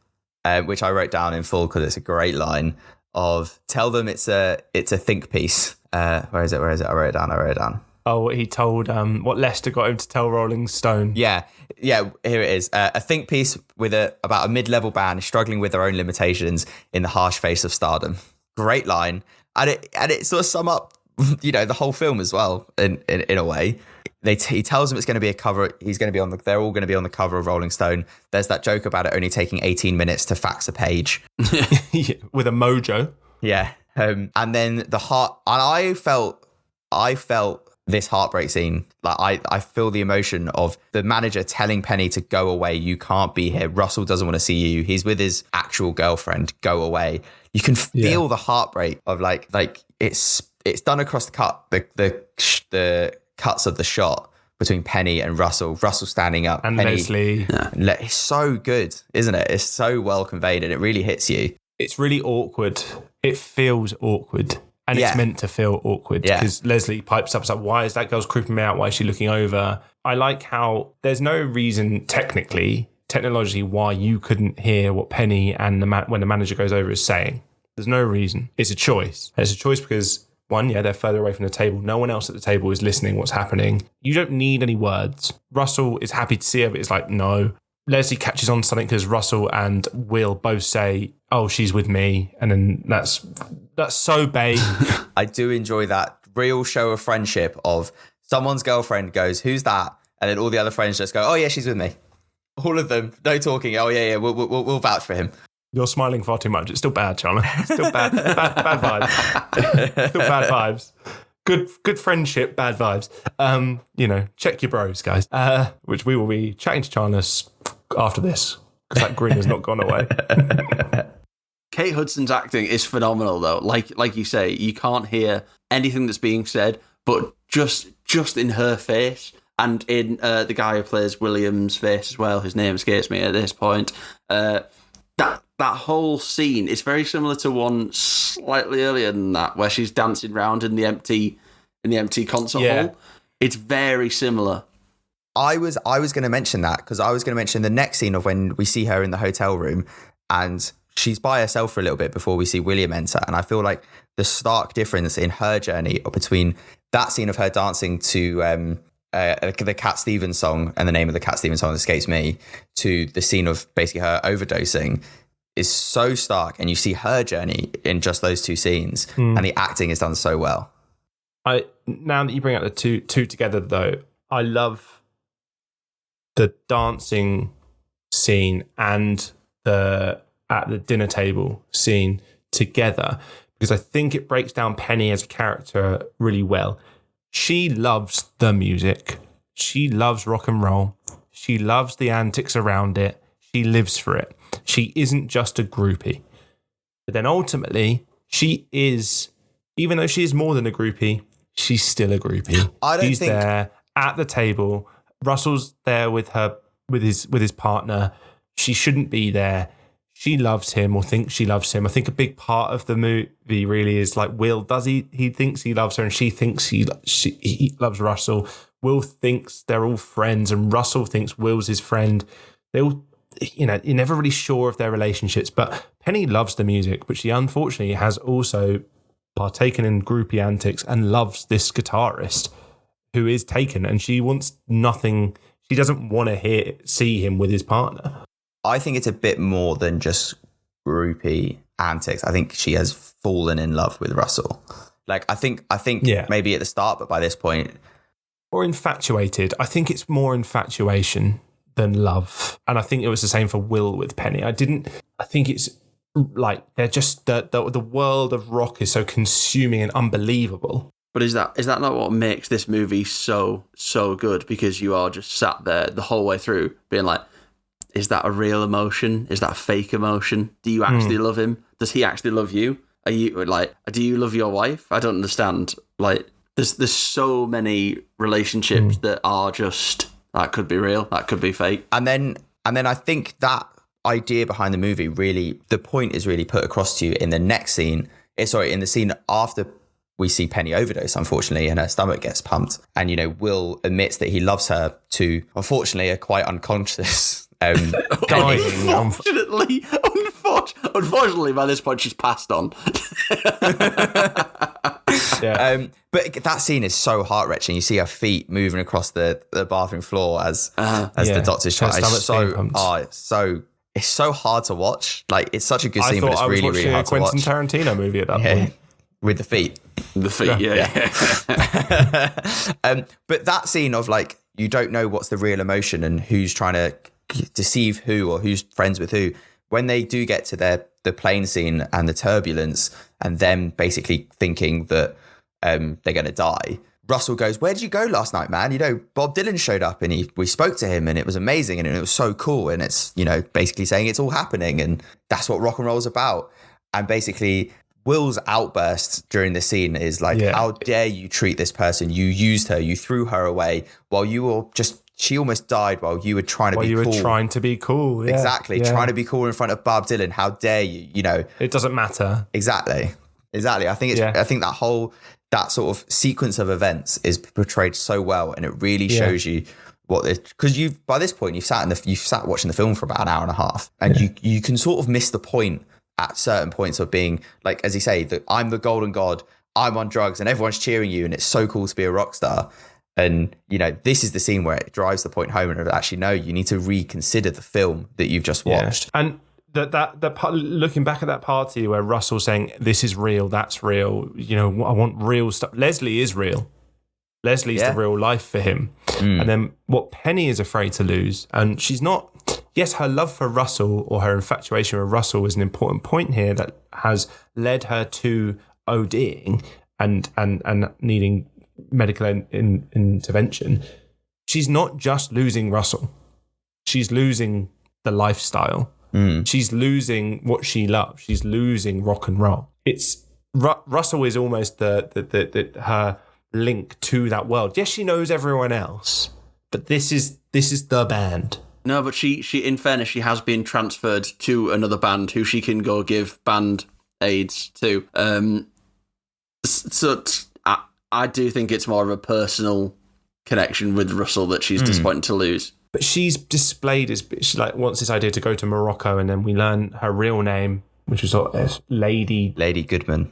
which I wrote down in full because it's a great line of, "Tell them it's a think piece." Where is it? I wrote it down. Oh, he told what Lester got him to tell Rolling Stone. Yeah. Here it is. A think piece about a mid-level band struggling with their own limitations in the harsh face of stardom. Great line, and it sort of sum up, you know, the whole film as well in a way. He tells them it's going to be a cover. They're all going to be on the cover of Rolling Stone. There's that joke about it only taking 18 minutes to fax a page. Yeah, with a mojo. Yeah. And then I felt this heartbreak scene. Like I feel the emotion of the manager telling Penny to go away. You can't be here. Russell doesn't want to see you. He's with his actual girlfriend. Go away. You can feel the heartbreak of like it's done across the cuts of the shot between Penny and Russell. Russell standing up and Penny, Leslie. It's so good, isn't it? It's so well conveyed and it really hits you. It's really awkward. It feels awkward. And it's meant to feel awkward because Leslie pipes up, like, why is that girl's creeping me out? Why is she looking over? I like how there's no reason technologically, why you couldn't hear what Penny and when the manager goes over is saying. There's no reason. It's a choice. And it's a choice because, one, they're further away from the table. No one else at the table is listening what's happening. You don't need any words. Russell is happy to see her, but it's like, no. Leslie catches on to something because Russell and Will both say, "Oh, she's with me," and then that's so babe. I do enjoy that real show of friendship of someone's girlfriend goes, "Who's that?" And then all the other friends just go, oh yeah, she's with me. All of them, no talking. Oh yeah, we'll vouch for him. You're smiling far too much. It's still bad, Chandler. Still bad vibes. Still bad vibes. Good friendship, bad vibes. Check your bros, guys. Which we will be chatting to Chandler after this, because that grin has not gone away. Kate Hudson's acting is phenomenal, though. Like you say, you can't hear anything that's being said, but just in her face and in the guy who plays William's face as well, whose name escapes me at this point. That whole scene is very similar to one slightly earlier than that, where she's dancing around in the empty concert hall. It's very similar. I was going to mention that, because I was going to mention the next scene of when we see her in the hotel room and she's by herself for a little bit before we see William enter. And I feel like the stark difference in her journey between that scene of her dancing to the Cat Stevens song, and the name of the Cat Stevens song escapes me, to the scene of basically her overdosing, is so stark. And you see her journey in just those two scenes, and the acting is done so well. Now that you bring up the two together, though, I love the dancing scene and the at the dinner table scene together, because I think it breaks down Penny as a character really well. She loves the music. She loves rock and roll. She loves the antics around it. She lives for it. She isn't just a groupie. But then ultimately, she is, even though she is more than a groupie, she's still a groupie. She's there at the table. Russell's there with his partner. She shouldn't be there. She loves him, or thinks she loves him. I think a big part of the movie really is like, Will, does he thinks he loves her, and she thinks he loves Russell. Will thinks they're all friends, and Russell thinks Will's his friend. They all, you're never really sure of their relationships, but Penny loves the music, but she unfortunately has also partaken in groupie antics and loves this guitarist who is taken, and she wants nothing. She doesn't want to see him with his partner. I think it's a bit more than just groupie antics. I think she has fallen in love with Russell. Like, I think maybe at the start, but by this point, or infatuated. I think it's more infatuation than love, and I think it was the same for Will with Penny. I think it's like they're just the world of rock is so consuming and unbelievable. But is that not what makes this movie so good? Because you are just sat there the whole way through being like, is that a real emotion? Is that a fake emotion? Do you actually love him? Does he actually love you? Are you like, do you love your wife? I don't understand. Like, there's so many relationships that are just, that could be real, that could be fake. And then I think that idea behind the movie really, the point is really put across to you in the next scene. In the scene after we see Penny overdose, unfortunately, and her stomach gets pumped. And, Will admits that he loves her to, unfortunately, a quite unconscious dying. Unfortunately, by this point, she's passed on. Yeah. But that scene is so heart-wrenching. You see her feet moving across the bathroom floor as the doctor's trying. It's so hard to watch. Like, it's such a good scene, but it's really, really hard to watch. I thought I was watching a Quentin Tarantino movie at that point. With the feet. The feet, yeah. But that scene of, like, you don't know what's the real emotion and who's trying to deceive who or who's friends with who. When they do get to the plane scene and the turbulence and them basically thinking that they're going to die, Russell goes, where did you go last night, man? Bob Dylan showed up and we spoke to him and it was amazing and it was so cool. And it's, basically saying it's all happening and that's what rock and roll is about. And basically Will's outburst during the scene is like, how dare you treat this person? You used her, you threw her away while you were she almost died while you were trying to be cool. You were trying to be cool. Yeah. Exactly. Trying to be cool in front of Bob Dylan. How dare you, It doesn't matter. Exactly. I think I think that sort of sequence of events is portrayed so well, and it really shows you because by this point you've sat watching the film for about an hour and a half, and you can sort of miss the point at certain points of being like, as you say, that I'm the golden god, I'm on drugs, and everyone's cheering you, and it's so cool to be a rock star. And, this is the scene where it drives the point home, and actually, no, you need to reconsider the film that you've just watched. And that part, looking back at that party where Russell's saying, this is real, that's real, I want real stuff. Leslie is real. Leslie's the real life for him. And then what Penny is afraid to lose, and she's not, yes, her love for Russell or her infatuation with Russell is an important point here that has led her to ODing and needing medical intervention. She's not just losing Russell. She's losing the lifestyle. She's losing what she loves. She's losing rock and roll. It's Russell is almost the her link to that world. Yes, she knows everyone else, but this is the band. No, but she in fairness, she has been transferred to another band who she can go give band aids to. So I do think it's more of a personal connection with Russell that she's disappointed to lose. But she's displayed as she wants this idea to go to Morocco, and then we learn her real name, which was sort of Lady Goodman.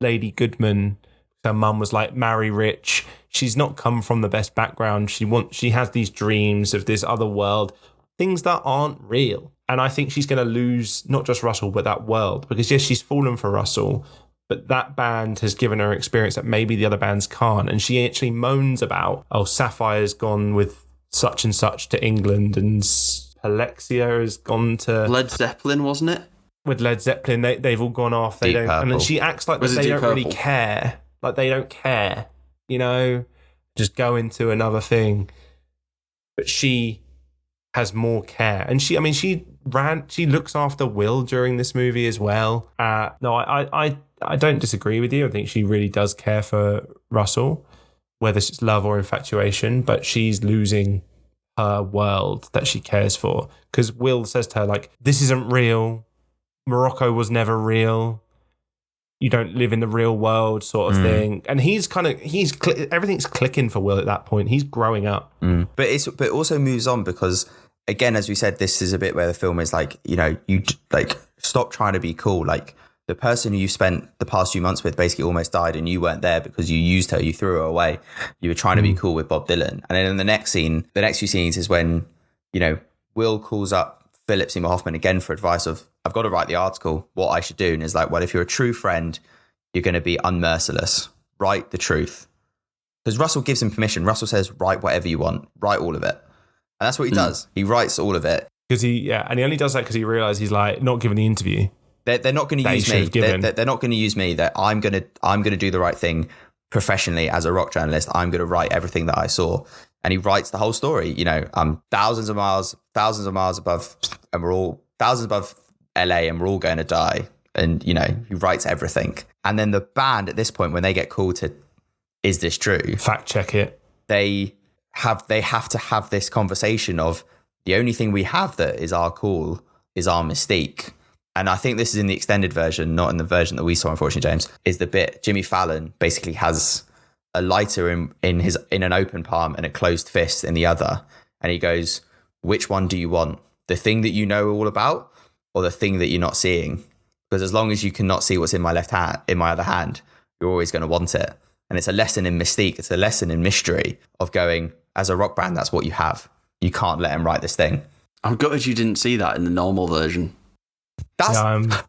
Lady Goodman. Her mum was like, marry rich. She's not come from the best background. She has these dreams of this other world, things that aren't real. And I think she's going to lose not just Russell, but that world, because yes, she's fallen for Russell, but that band has given her experience that maybe the other bands can't. And she actually moans about, Sapphire's gone with such and such to England, and Alexia has gone to Led Zeppelin, wasn't it? With Led Zeppelin, they've all gone off. They don't, and then she acts like they don't really care. Like they don't care, just go into another thing. But she has more care, and she looks after Will during this movie as well. No, I don't disagree with you. I think she really does care for Russell, whether it's love or infatuation, but she's losing her world that she cares for. Because Will says to her, this isn't real. Morocco was never real. You don't live in the real world, sort of thing. And everything's clicking for Will at that point. He's growing up. But it also moves on because, again, as we said, this is a bit where the film is you stop trying to be cool. The person who you spent the past few months with basically almost died, and you weren't there because you used her, you threw her away. You were trying to be cool with Bob Dylan. And then in the next few scenes is when, Will calls up Philip Seymour Hoffman again for advice of, I've got to write the article, what I should do. And it's well, if you're a true friend, you're going to be unmerciless. Write the truth. Because Russell gives him permission. Russell says, write whatever you want. Write all of it. And that's what he does. He writes all of it. And he only does that because he realizes he's not giving the interview. They're not going to use me. They're not going to use me. That I'm going to do the right thing professionally as a rock journalist. I'm going to write everything that I saw. And he writes the whole story. I'm thousands of miles above, and we're all thousands above LA, and we're all going to die. And, he writes everything. And then the band at this point, when they get called to, is this true? Fact check it. They have to have this conversation of, the only thing we have that is our call is our mystique. And I think this is in the extended version, not in the version that we saw, unfortunately, James, is the bit Jimmy Fallon basically has a lighter in an open palm and a closed fist in the other. And he goes, which one do you want? The thing that you know all about, or the thing that you're not seeing? Because as long as you cannot see what's in my left hand, in my other hand, you're always going to want it. And it's a lesson in mystique. It's a lesson in mystery of going, as a rock band, that's what you have. You can't let him write this thing. I'm gutted you didn't see that in the normal version.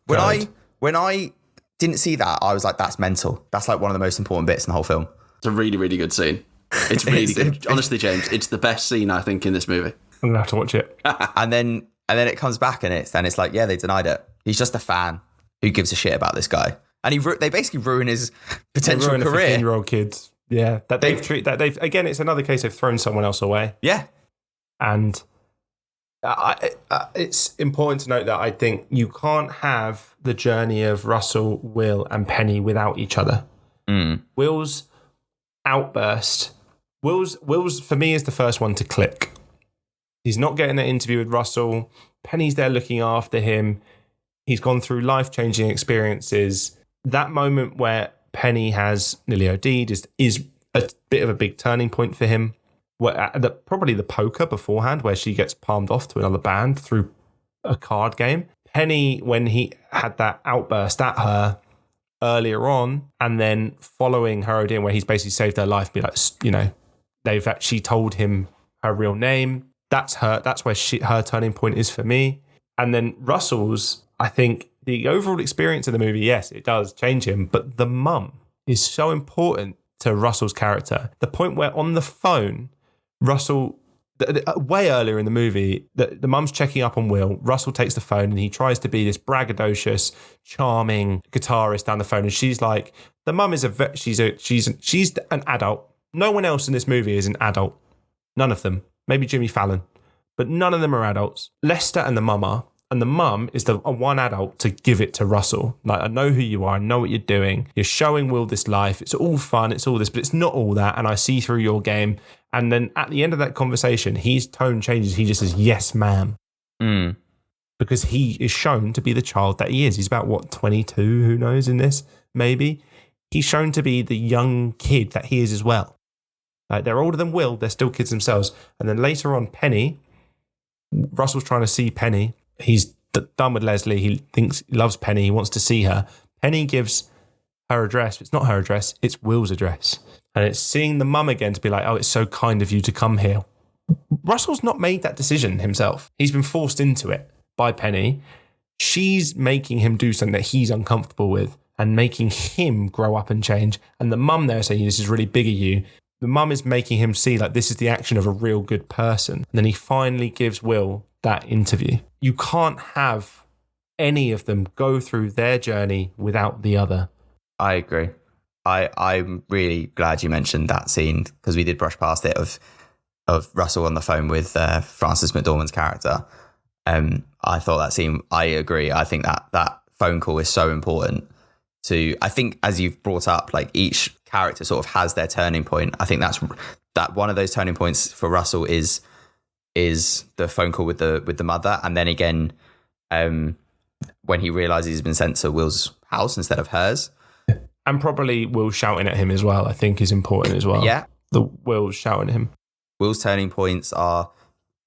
When I didn't see that, I was like, that's mental. That's one of the most important bits in the whole film. It's a really, really good scene. It's really good. Honestly, James, it's the best scene, I think, in this movie. I'm going to have to watch it. and then it comes back and it's they denied it. He's just a fan. Who gives a shit about this guy? And they basically ruin his potential career. 15-year-old kids. Yeah. Again, it's another case of throwing someone else away. Yeah. And it's important to note that I think you can't have the journey of Russell, Will, and Penny without each other. Will's outburst. Will's for me is the first one to click. He's not getting an interview with Russell. Penny's there looking after him. He's gone through life-changing experiences. That moment where Penny has nearly OD'd is a bit of a big turning point for him. Probably the poker beforehand, where she gets palmed off to another band through a card game. Penny, when he had that outburst at her earlier on, and then following her ODing, where he's basically saved her life, be like, they've actually told him her real name. That's her. That's where her turning point is for me. And then Russell's, I think the overall experience of the movie, yes, it does change him, but the mum is so important to Russell's character. The point where on the phone, Russell, way earlier in the movie, the mum's checking up on Will. Russell takes the phone and he tries to be this braggadocious, charming guitarist down the phone. And she's like, the mum is she's an adult. No one else in this movie is an adult. None of them. Maybe Jimmy Fallon, but none of them are adults. Lester and the mum are. And the mum is the one adult to give it to Russell. Like, I know who you are. I know what you're doing. You're showing Will this life. It's all fun. It's all this, but it's not all that. And I see through your game. And then at the end of that conversation, his tone changes. He just says, yes, ma'am. Because he is shown to be the child that he is. He's about, 22? Who knows in this? Maybe. He's shown to be the young kid that he is as well. Like, they're older than Will. They're still kids themselves. And then later on, Penny, Russell's trying to see Penny. He's done with Leslie. He loves Penny. He wants to see her. Penny gives her address. It's not her address. It's Will's address. And it's seeing the mum again to be like, oh, it's so kind of you to come here. Russell's not made that decision himself. He's been forced into it by Penny. She's making him do something that he's uncomfortable with and making him grow up and change. And the mum there saying, this is really big of you. The mum is making him see like this is the action of a real good person. And then he finally gives Will that interview. You can't have any of them go through their journey without the other. I agree. I'm really glad you mentioned that scene because we did brush past it of Russell on the phone with Frances McDormand's character. I thought that scene, I agree. I think that phone call is so important I think as you've brought up, like each character sort of has their turning point. I think that one of those turning points for Russell is the phone call with the mother. And then again, when he realizes he's been sent to Will's house instead of hers. And probably Will shouting at him as well, I think is important as well. Yeah. The Will shouting at him. Will's turning points are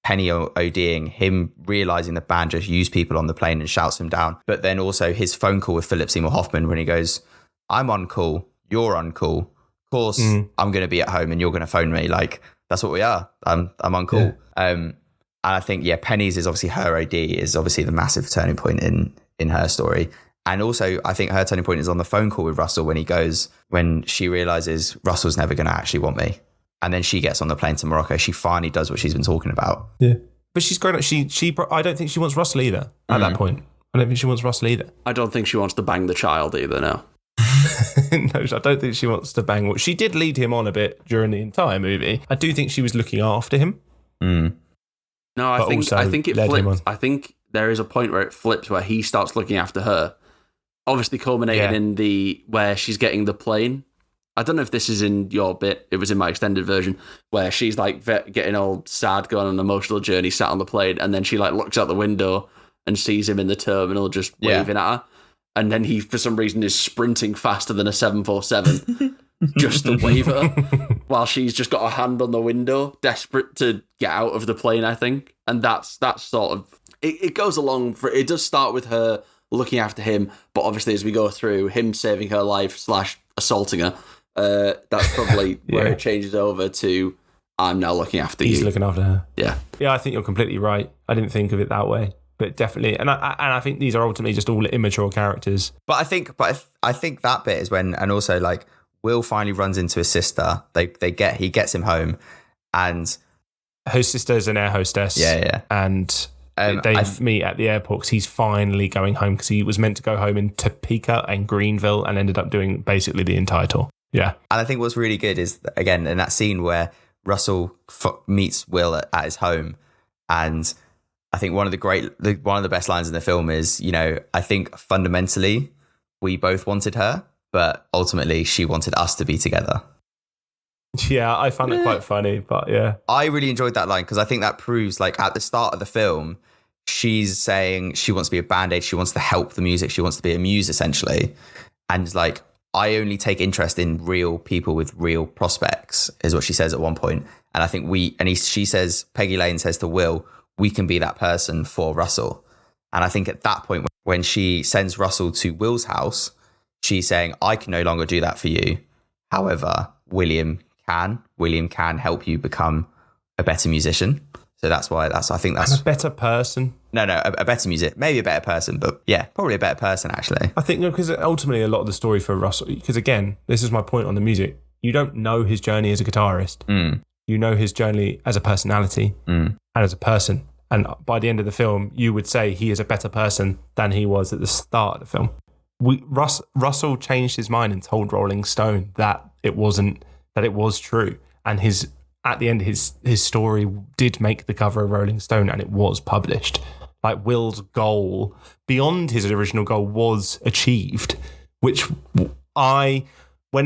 Penny ODing, him realizing the band just used people on the plane and shouts him down. But then also his phone call with Philip Seymour Hoffman when he goes, I'm on call, you're on call. Of course, I'm going to be at home and you're going to phone me. Like, that's what we are. I'm on call. Yeah. And I think, Penny's is obviously her OD is obviously the massive turning point in her story. And also, I think her turning point is on the phone call with Russell when she realizes Russell's never going to actually want me. And then she gets on the plane to Morocco. She finally does what she's been talking about. Yeah. But she's grown up. I don't think she wants Russell either at that point. I don't think she wants Russell either. I don't think she wants to bang the child either, no. No, I don't think she wants to bang. She did lead him on a bit during the entire movie. I do think she was looking after him. No, I think it flipped. I think there is a point where it flips where he starts looking after her. Obviously culminating in where she's getting the plane. I don't know if this is in your bit. It was in my extended version where she's like getting all sad, going on an emotional journey, sat on the plane, and then she like looks out the window and sees him in the terminal just waving at her. And then he, for some reason, is sprinting faster than a 747 just to wave at her while she's just got her hand on the window, desperate to get out of the plane, I think. And that's sort of... It goes along... It does start with her looking after him, but obviously as we go through, him saving her life / assaulting her, that's probably where it changes over to I'm now looking after you. He's looking after her. Yeah. Yeah, I think you're completely right. I didn't think of it that way. But definitely, and I think these are ultimately just all immature characters. But I think that bit is when, and also like Will finally runs into his sister. He gets him home, and her sister's an air hostess. Yeah. And they meet at the airport because he's finally going home because he was meant to go home in Topeka and Greenville and ended up doing basically the entire tour. Yeah. And I think what's really good is again in that scene where Russell meets Will at his home, and I think one of the best lines in the film is, I think fundamentally we both wanted her, but ultimately she wanted us to be together. Yeah, I found it quite funny, but yeah. I really enjoyed that line because I think that proves, like, at the start of the film, she's saying she wants to be a band-aid, she wants to help the music, she wants to be a muse, essentially. And, like, I only take interest in real people with real prospects, is what she says at one point. And I think she says, Peggy Lane says to Will, we can be that person for Russell. And I think at that point, when she sends Russell to Will's house, she's saying, I can no longer do that for you. However, William can help you become a better musician. So I think that's a better person. No, a better music, maybe a better person, but yeah, probably a better person actually. I think because ultimately a lot of the story for Russell, because again, this is my point on the music. you don't know his journey as a guitarist. You know his journey as a personality and as a person. And by the end of the film, you would say he is a better person than he was at the start of the film. Russell changed his mind and told Rolling Stone that it was true. And at the end, his story did make the cover of Rolling Stone, and it was published. Like, Will's goal, beyond his original goal, was achieved, which when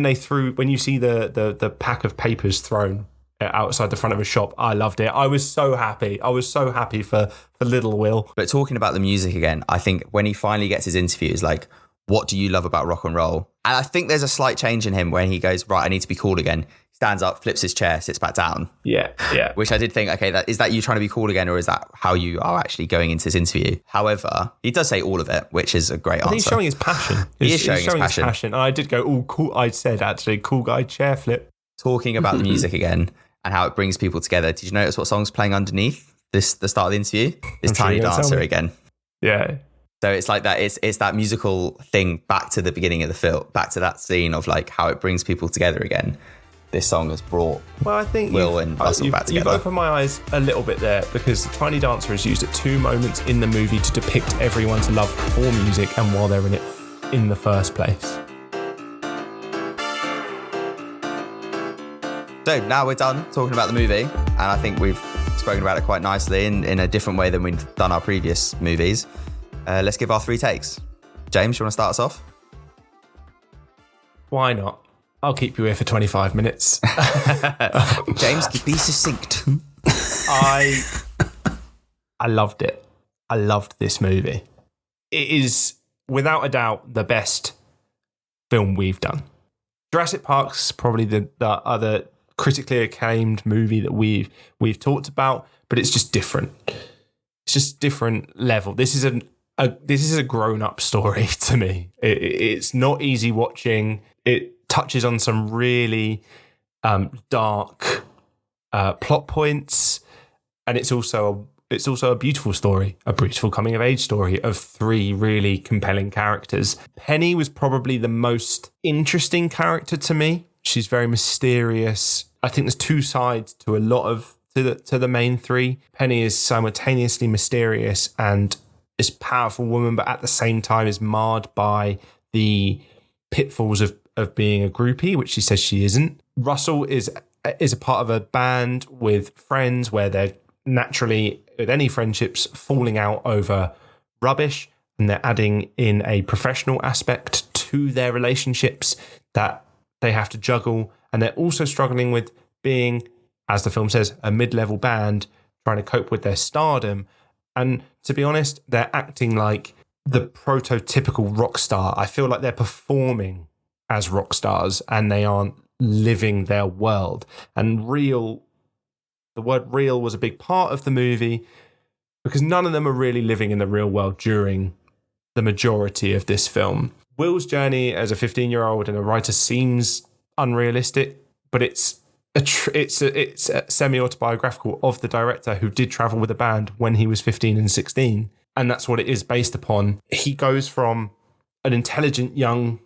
you see the pack of papers thrown outside the front of a shop, I loved it. I was so happy. I was so happy for little Will. But talking about the music again, I think when he finally gets his interview, it's like, what do you love about rock and roll? And I think there's a slight change in him when he goes, right, I need to be cool again. Stands up, flips his chair, sits back down. Yeah. Which I did think, okay, is that you trying to be cool again, or is that how you are actually going into this interview? However, he does say all of it, which is a great answer. He's showing his passion. He is showing his passion. And I did go, oh, cool. I said, actually, cool guy chair flip. Talking about the music again and how it brings people together. Did you notice what song's playing underneath the start of the interview? It's Tiny Dancer again. Yeah. So it's like that. It's that musical thing back to the beginning of the film, back to that scene of like how it brings people together again. This song has brought Will and Russell back together. You've opened my eyes a little bit there, because the Tiny Dancer is used at 2 moments in the movie to depict everyone's love for music and while they're in it in the first place. So now we're done talking about the movie, and I think we've spoken about it quite nicely in a different way than we've done our previous movies. Let's give our 3 takes. James, you want to start us off? Why not? I'll keep you here for 25 minutes. James, be succinct. I loved it. I loved this movie. It is, without a doubt, the best film we've done. Jurassic Park's probably the other critically acclaimed movie that we've talked about, but it's just different. It's just different level. This is a grown-up story to me. It's not easy watching. It touches on some really dark plot points, and it's also a beautiful story, a beautiful coming-of-age story of 3 really compelling characters. Penny was probably the most interesting character to me. She's very mysterious. I think there's 2 sides to a lot of to the main 3. Penny is simultaneously mysterious and is a powerful woman, but at the same time is marred by the pitfalls of being a groupie, which she says she isn't. Russell is a part of a band with friends where they're naturally, with any friendships, falling out over rubbish, and they're adding in a professional aspect to their relationships that they have to juggle, and they're also struggling with being, as the film says, a mid-level band trying to cope with their stardom. And to be honest, they're acting like the prototypical rock star. I feel like they're performing as rock stars and they aren't living their world. And the word real was a big part of the movie because none of them are really living in the real world during the majority of this film. Will's journey as a 15-year-old and a writer seems unrealistic, but it's semi-autobiographical of the director who did travel with a band when he was 15 and 16. And that's what it is based upon. He goes from an intelligent, young,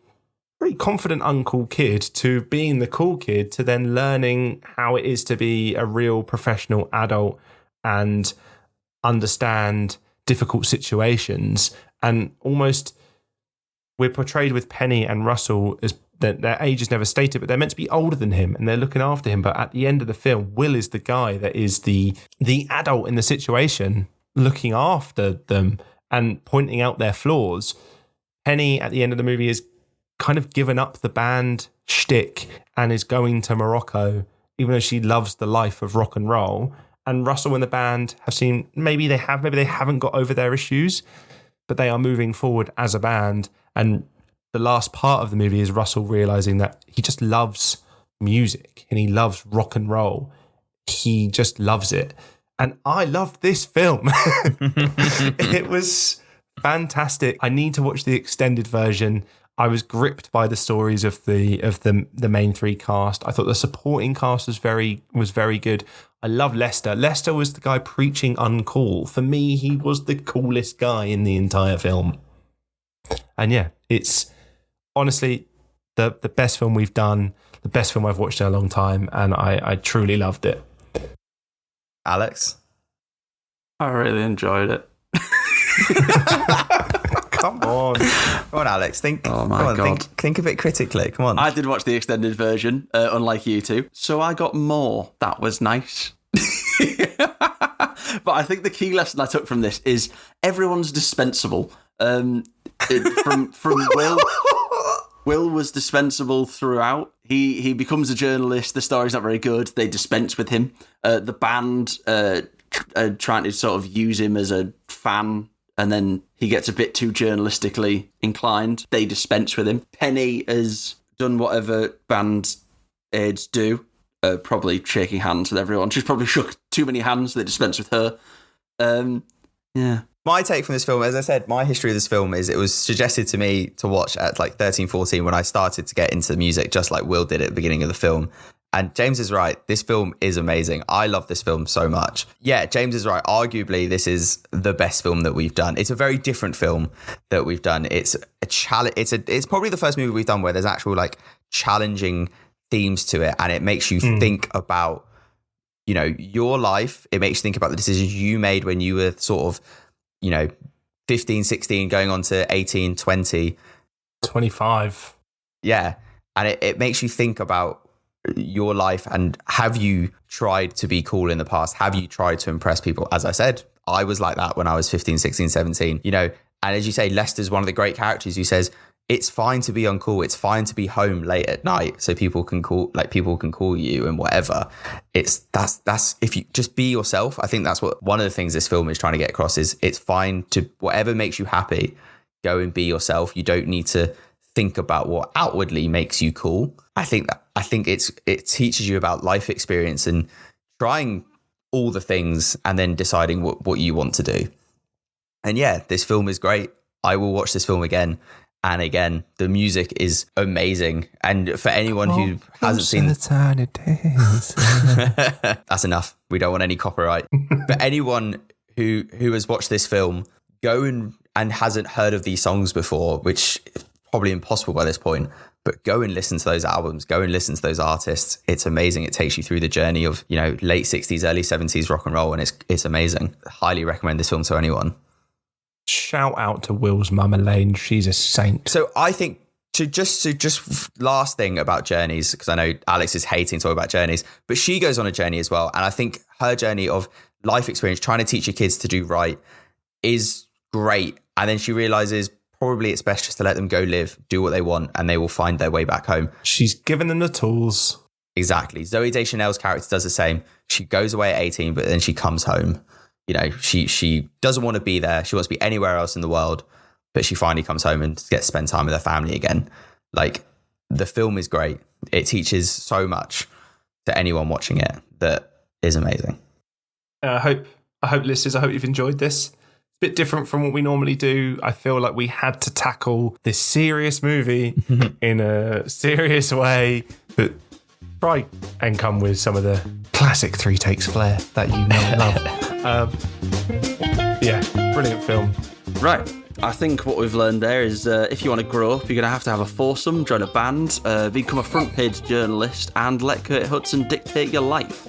very confident, uncool kid to being the cool kid to then learning how it is to be a real professional adult and understand difficult situations. And almost we're portrayed with Penny and Russell as their age is never stated, but they're meant to be older than him and they're looking after him. But at the end of the film, Will is the guy that is the adult in the situation, looking after them and pointing out their flaws. Penny, at the end of the movie, is kind of given up the band shtick and is going to Morocco, even though she loves the life of rock and roll. And Russell and the band have seen, maybe they haven't got over their issues, but they are moving forward as a band. And the last part of the movie is Russell realizing that he just loves music and he loves rock and roll. He just loves it. And I loved this film. It was fantastic. I need to watch the extended version. I was gripped by the stories of the main 3 cast. I thought the supporting cast was very good. I love Lester. Lester was the guy preaching uncool. For me, he was the coolest guy in the entire film. And yeah, it's honestly the best film we've done. the best film I've watched in a long time, and I truly loved it. Alex? I really enjoyed it. Come on. Come on, Alex. Think. Oh my come on, God. Think a bit critically. Come on. I did watch the extended version, unlike you two. So I got more. That was nice. But I think the key lesson I took from this is everyone's dispensable. From Will. Will was dispensable throughout. He becomes a journalist. The story's not very good. They dispense with him. The band trying to sort of use him as a fan, and then he gets a bit too journalistically inclined. They dispense with him. Penny has done whatever band aides do, probably shaking hands with everyone. She's probably shook too many hands. They dispense with her. Yeah. My take from this film, as I said, my history of this film is it was suggested to me to watch at like 13, 14 when I started to get into music, just like Will did at the beginning of the film. And James is right. This film is amazing. I love this film so much. Yeah, James is right. Arguably, this is the best film that we've done. It's a very different film that we've done. It's a challenge. It's probably the first movie we've done where there's actual like challenging themes to it, and it makes you think about, you know, your life. It makes you think about the decisions you made when you were sort of, you know, 15, 16, going on to 18, 20. 25. Yeah. And it makes you think about your life, and have you tried to be cool in the past? Have you tried to impress people? As I said, I was like that when I was 15, 16, 17, you know, and as you say, Lester's one of the great characters who says, it's fine to be uncool. It's fine to be home late at night so people can call you and whatever. That's if you just be yourself. I think that's what one of the things this film is trying to get across is it's fine to whatever makes you happy, go and be yourself. You don't need to think about what outwardly makes you cool. I think it teaches you about life experience and trying all the things and then deciding what you want to do. And yeah, this film is great. I will watch this film again and again. The music is amazing. And for anyone who hasn't seen that's enough. We don't want any copyright. For anyone who has watched this film, go and hasn't heard of these songs before, which is probably impossible by this point, but go and listen to those albums, go and listen to those artists. It's amazing. It takes you through the journey of, you know, late 60s, early 70s rock and roll, and it's amazing. Highly recommend this film to anyone. Shout out to Will's mum Elaine. She's a saint. So I think to just last thing about journeys, because I know Alex is hating talking about journeys, but she goes on a journey as well. And I think her journey of life experience, trying to teach your kids to do right, is great. And then she realizes probably it's best just to let them go live, do what they want, and they will find their way back home. She's given them the tools. Exactly. Zooey Deschanel's character does the same. She goes away at 18, but then she comes home. You know, she doesn't want to be there. She wants to be anywhere else in the world, but she finally comes home and gets to spend time with her family again. Like, the film is great. It teaches so much to anyone watching it that is amazing. I hope listeners, I hope you've enjoyed this. It's a bit different from what we normally do. I feel like we had to tackle this serious movie in a serious way, but try and come with some of the classic 3 takes flair that you know and love. Yeah, brilliant film. Right. I think what we've learned there is if you want to grow up, you're going to have a foursome, join a band, become a front page journalist, and let Kurt Hudson dictate your life.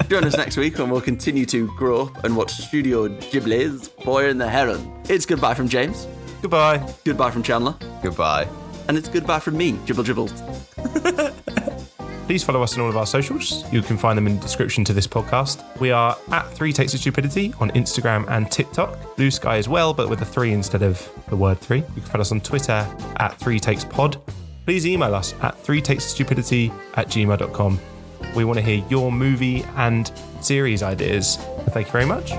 Join us next week when we'll continue to grow up and watch Studio Ghibli's Boy and the Heron. It's goodbye from James. Goodbye. Goodbye from Chandler. Goodbye. And it's goodbye from me, Jibble Jibbles. Please follow us on all of our socials. You can find them in the description to this podcast. We are at 3 Takes of Stupidity on Instagram and TikTok. Blue Sky as well, but with a 3 instead of the word 3. You can find us on Twitter at 3 Takes Pod. Please email us at 3takesstupidity@gmail.com. We want to hear your movie and series ideas. Thank you very much.